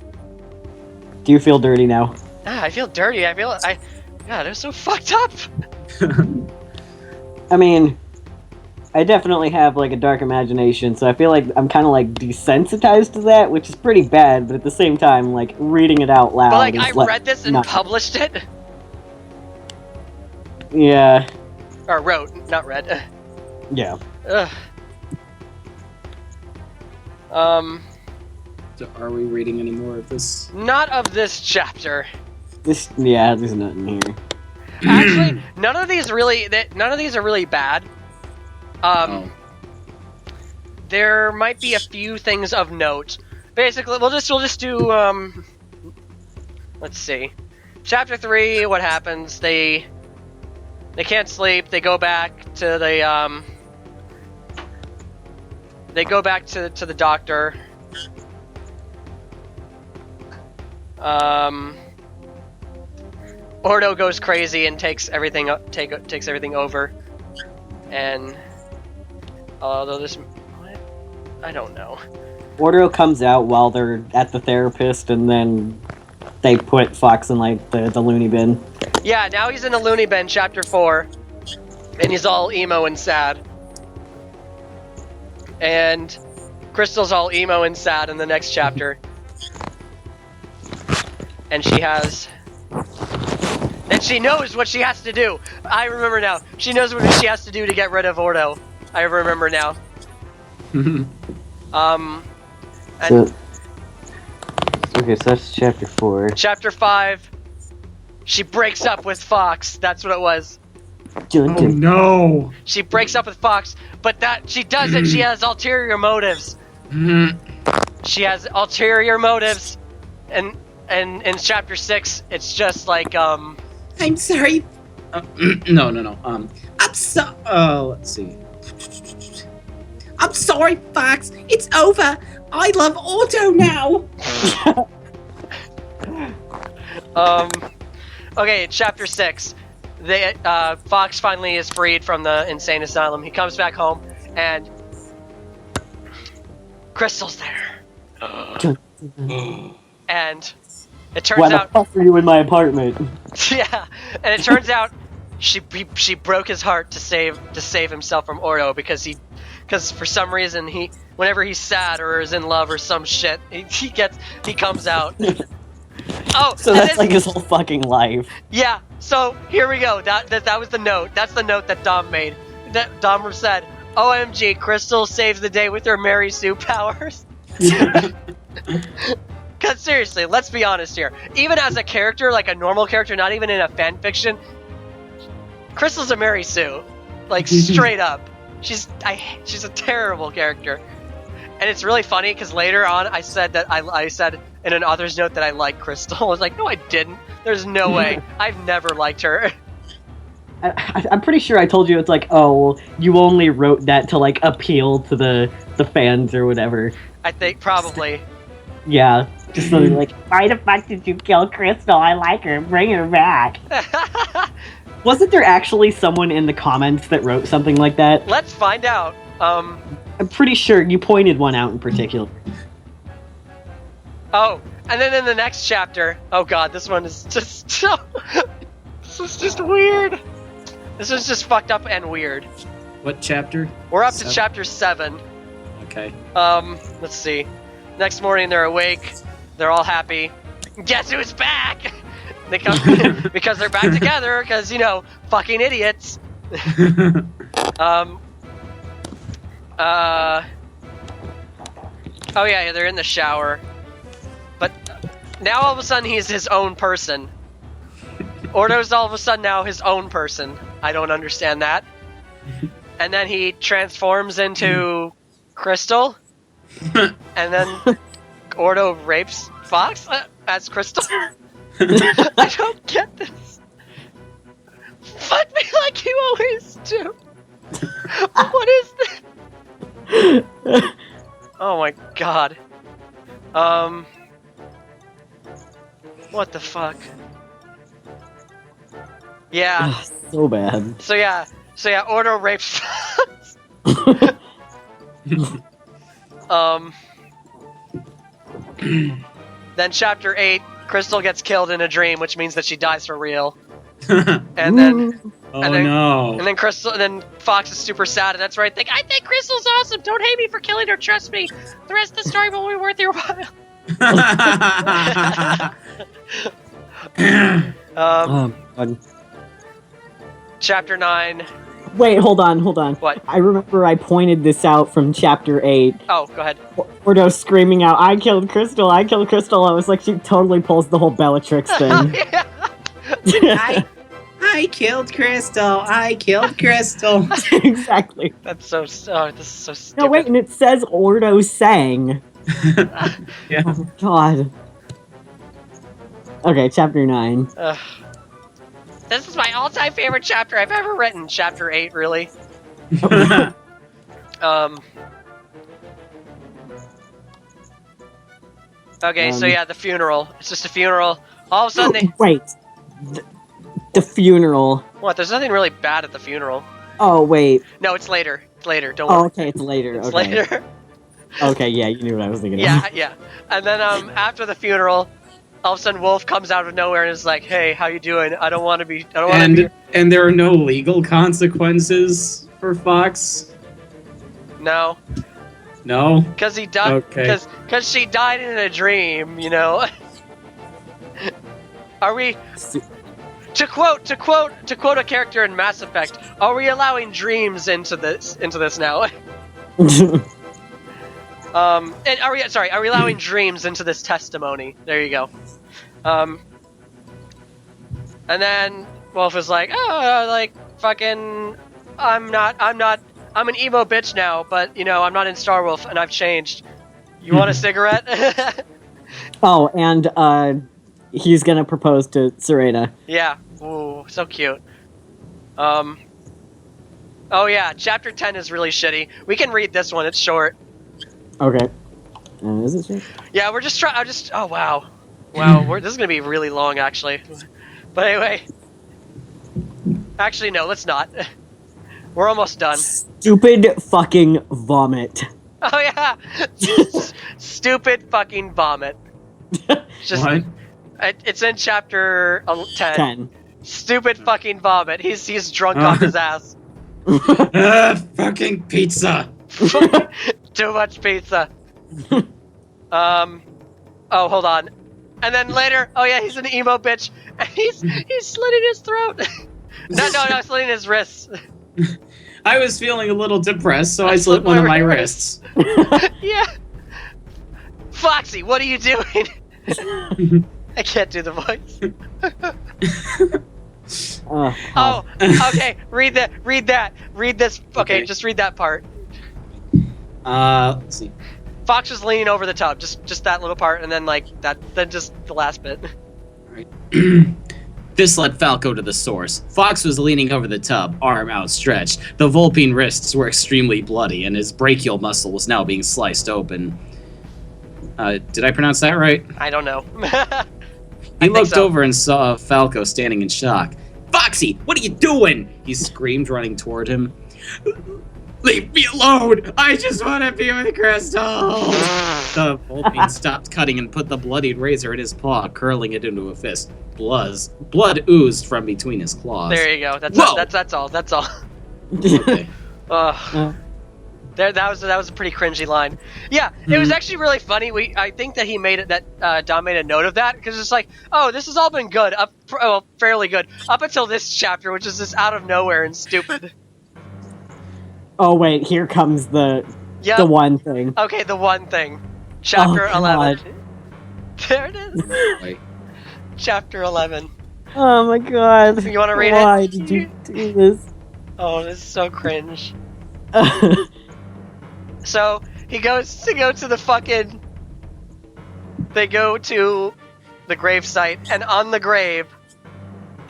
Do you feel dirty now? I feel dirty. God, it was so fucked up. I mean, I definitely have like a dark imagination, so I feel like I'm kind of like desensitized to that, which is pretty bad. But at the same time, like reading it out loud. But like, is, I read this and not- published it, Yeah. or wrote, not read. Yeah. Ugh. So are we reading any more of this? Not of this chapter. There's nothing here. Actually, none of these are really bad. Oh. There might be a few things of note. Basically, we'll just do let's see. Chapter 3, what happens? They can't sleep. They go back to the the doctor. Ordo goes crazy and takes everything over. And although this, what? I don't know. Ordo comes out while they're at the therapist, and then they put Fox in like the loony bin. Yeah, now he's in the loony bin, chapter 4, and he's all emo and sad. And Crystal's all emo and sad in the next chapter. And she knows what she has to do. I remember now. She knows what she has to do to get rid of Ordo. I remember now. So that's chapter 4. Chapter 5, she breaks up with Fox. That's what it was. Oh no! She breaks up with Fox, but that she does it. She has ulterior motives. She has ulterior motives, and in chapter 6, it's just like I'm sorry. No. Let's see. I'm sorry, Fox. It's over. I love Auto now. Okay, chapter 6. Fox finally is freed from the insane asylum. He comes back home, and Crystal's there. And it turns Why out, the fuck are you in my apartment? yeah, and it turns out she broke his heart to save himself from Ordo because for some reason whenever he's sad or is in love or some shit, he comes out. Oh, So that's like his whole fucking life. Yeah, so here we go. That was the note. That's the note that Dom made. That Dom said, OMG, Crystal saves the day with her Mary Sue powers. Because seriously, let's be honest here. Even as a character, like a normal character, not even in a fan fiction, Crystal's a Mary Sue. Like, straight up. She's a terrible character. And it's really funny because later on I said that I said in an author's note that I like Crystal. I was like, no, I didn't. There's no way. I've never liked her. I'm pretty sure I told you it's like, oh, well, you only wrote that to like appeal to the fans or whatever. I think probably. Yeah, just something like, why the fuck did you kill Crystal? I like her. Bring her back. Wasn't there actually someone in the comments that wrote something like that? Let's find out. I'm pretty sure you pointed one out in particular. Oh, and then in the next chapter, oh god, this one is just this is just weird. This is just fucked up and weird. What chapter? We're up 7? to chapter 7. Okay. Let's see. Next morning they're awake. They're all happy. Guess who's back? They come because they're back together. Because fucking idiots. Oh yeah, they're in the shower. But now all of a sudden he's his own person. Ordo's all of a sudden now his own person. I don't understand that. And then he transforms into Crystal. And then Ordo rapes Fox as Crystal. I don't get this. Fuck me like you always do. What is this? Oh my god. What the fuck? Yeah. So bad. So yeah, Ordo rapes Fox. Then chapter 8, Crystal gets killed in a dream, which means that she dies for real. And then no. And then Fox is super sad, and that's where I think Crystal's awesome. Don't hate me for killing her. Trust me. The rest of the story will be worth your while. God. Chapter 9. Wait, hold on. What? I remember I pointed this out from chapter 8. Oh, go ahead. Ordo screaming out, I killed Crystal. I was like, she totally pulls the whole Bellatrix thing. Yeah. I killed Crystal. Exactly. That's so. Oh, this is so stupid. No, wait, and it says Ordo sang. Yeah. Oh, God. Okay, chapter 9. This is my all-time favorite chapter I've ever written. Chapter 8, really. Okay, so yeah, the funeral. It's just a funeral. All of a sudden they... Wait. The funeral. What? There's nothing really bad at the funeral. Oh, wait. No, it's later. It's later. Don't Oh, worry. okay, it's later. It's Okay. later. Okay, yeah, you knew what I was thinking Yeah, of. yeah. And then after the funeral, all of a sudden Wolf comes out of nowhere and is like, "Hey, how you doing? I don't want to be. And there are no legal consequences for Fox. No, No. because he died. Okay. Because she died in a dream. Are we? To quote a character in Mass Effect, are we allowing dreams into this now? And are we allowing dreams into this testimony? There you go. And then Wolf is like, oh, like fucking, I'm an emo bitch now, but I'm not in Star Wolf and I've changed. You want a cigarette? Oh, and he's gonna propose to Serena. Yeah. Ooh, so cute. Oh yeah, chapter 10 is really shitty. We can read this one. It's short. Okay. Is it short? Yeah, we're just trying. Oh wow, wow. This is gonna be really long, actually. But anyway, actually no, let's not. We're almost done. Stupid fucking vomit. Oh yeah, stupid fucking vomit. Just, What? It's in chapter 10. 10. Stupid fucking vomit. He's drunk off his ass. Fucking pizza. Too much pizza. Oh, hold on. And then later, oh yeah, he's an emo bitch, and he's slitting his throat. no, slitting his wrists. I was feeling a little depressed, so I slit one of my wrists. Yeah. Foxy, what are you doing? I can't do the voice. Oh, okay. Read that. Read this. Okay, just read that part. Let's see. Fox was leaning over the tub, just that little part, and then then just the last bit. Alright. This led Falco to the source. Fox was leaning over the tub, arm outstretched. The Vulpine wrists were extremely bloody, and his brachial muscle was now being sliced open. Did I pronounce that right? I don't know. He looked over and saw Falco standing in shock. Foxy, what are you doing? He screamed, running toward him. Leave me alone! I just want to be with Crystal! The Vulpine stopped cutting and put the bloodied razor in his paw, curling it into a fist. Blood oozed from between his claws. There you go. That's all. That's all. Okay. That was a pretty cringy line. Yeah, it was actually really funny. I think that he made it that Dom made a note of that because it's like, oh, this has all been good fairly good up until this chapter, which is just out of nowhere and stupid. Oh wait, here comes the one thing. Okay, the one thing. Chapter 11. God. There it is. Wait. Chapter 11. Oh my god. You want to read Why it? did you do this? Oh, this is so cringe. So he goes to the fucking. They go to the grave site, and on the grave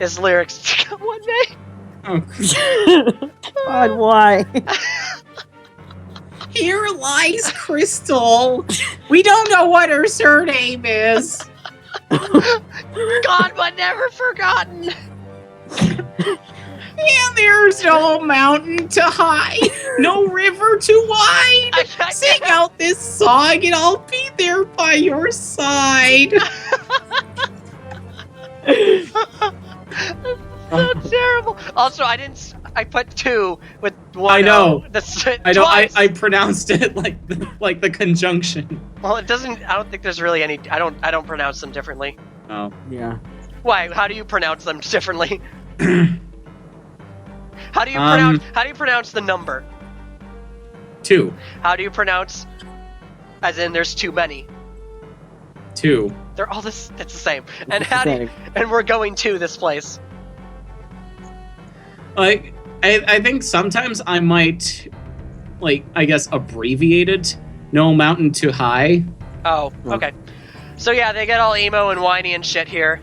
is lyrics to one day. Oh, God, why? here lies Crystal. We don't know what her surname is. God, but never forgotten. And there's no mountain to high, no river too wide. Sing out this song and I'll be there by your side. So terrible. Also, I put 2 with 1. I know. I know. I pronounced it like the conjunction. Well, it doesn't. I don't think there's really any. I don't pronounce them differently. Oh. Yeah. Why? How do you pronounce them differently? How do you pronounce the number? 2. How do you pronounce? As in, there's too many. 2. They're all this. It's the same. And and we're going to this place. Like, I think sometimes I might, I guess, abbreviate it. No mountain too high. Oh, okay. So yeah, they get all emo and whiny and shit here.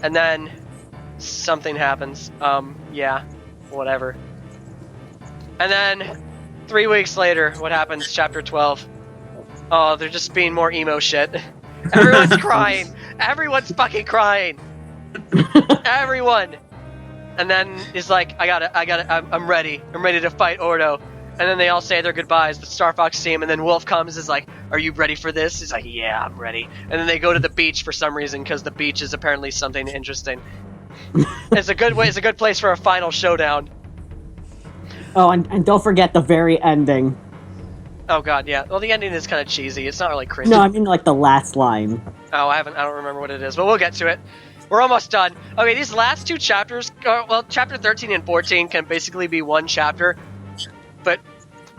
And then something happens. Yeah. Whatever. And then 3 weeks later, what happens? Chapter 12. Oh, they're just being more emo shit. Everyone's crying. Everyone's fucking crying. Everyone. And then he's like, I'm ready. I'm ready to fight Ordo. And then they all say their goodbyes, the Star Fox team, and then Wolf comes, is like, are you ready for this? He's like, yeah, I'm ready. And then they go to the beach for some reason, because the beach is apparently something interesting. It's a good place for a final showdown. Oh, and don't forget the very ending. Oh god, yeah. Well, the ending is kind of cheesy. It's not really cringy. No, I mean like the last line. Oh, I don't remember what it is, but we'll get to it. We're almost done. Okay, these last 2 chapters, well, chapter 13 and 14 can basically be one chapter, but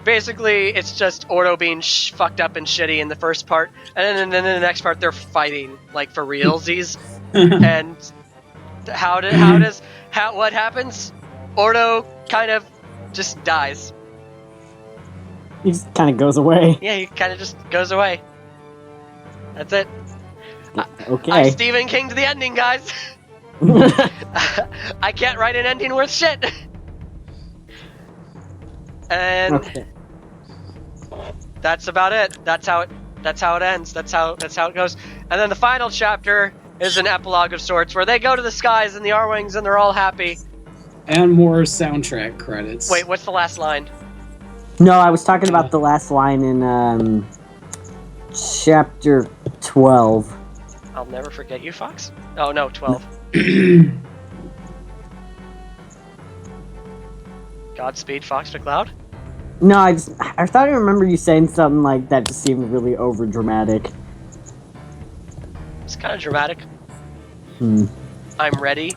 basically it's just Ordo being fucked up and shitty in the first part, and then in the next part they're fighting, like, for realsies. And what happens? Ordo kind of just dies. He just kind of goes away. Yeah, he kind of just goes away. That's it. Okay. I Stephen King'd the ending, guys. I can't write an ending worth shit. And Okay. that's about it. That's how it ends. That's how it goes. And then the final chapter is an epilogue of sorts where they go to the skies and the R-Wings and they're all happy. And more soundtrack credits. Wait, what's the last line? No, I was talking about the last line in chapter 12. I'll never forget you, Fox. Oh no, 12. Godspeed, Fox McCloud. No, I thought I remember you saying something like that. Just seemed really over dramatic. It's kind of dramatic. I'm ready.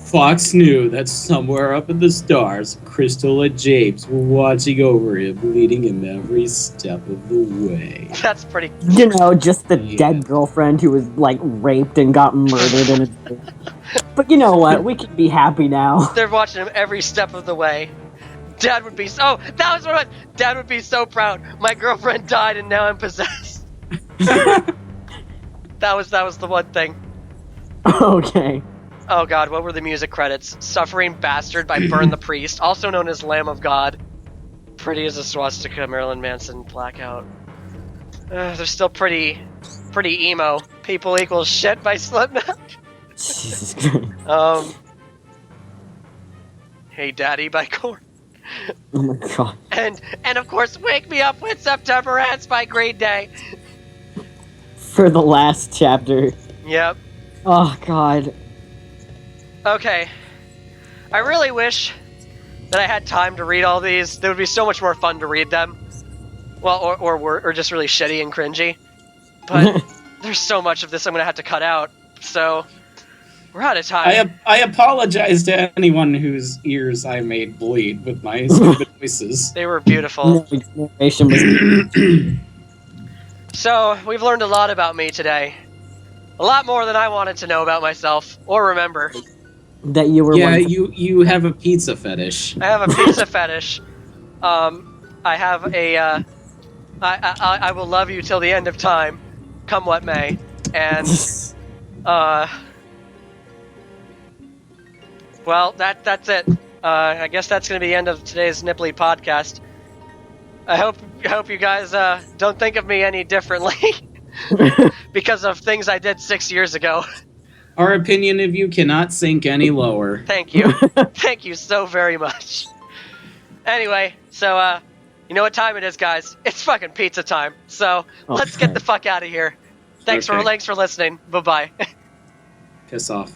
Fox knew that somewhere up in the stars, Crystal and James were watching over him, leading him every step of the way. That's pretty. You know, just the dead girlfriend who was like raped and got murdered. But you know what? We can be happy now. They're watching him every step of the way. Dad would be so. That was what. Dad would be so proud. My girlfriend died and now I'm possessed. That was the one thing. Okay. Oh god, what were the music credits? Suffering Bastard by Burn the Priest, also known as Lamb of God. Pretty as a Swastika, Marilyn Manson, Blackout. They're still pretty emo. People Equals Shit by Slipknot. Jesus Christ. Hey Daddy by Korn. Oh my god. And of course, Wake Me Up When September Ends by Green Day. For the last chapter. Yep. Oh god. Okay. I really wish that I had time to read all these. They would be so much more fun to read them. Well, or just really shitty and cringy. But there's so much of this I'm gonna have to cut out. So we're out of time. I apologize to anyone whose ears I made bleed with my stupid voices. They were beautiful. Narration was- So we've learned a lot about me today. A lot more than I wanted to know about myself or remember. that you were. Yeah, once- you have a pizza fetish. I have a pizza fetish. I have a. I will love you till the end of time, come what may, and well, that's it. I guess that's gonna be the end of today's Nipply podcast. I hope you guys don't think of me any differently because of things I did 6 years ago. Our opinion of you cannot sink any lower. Thank you. Thank you so very much. Anyway, so, you know what time it is, guys? It's fucking pizza time. So, let's get the fuck out of here. Thanks for listening. Bye-bye. Piss off.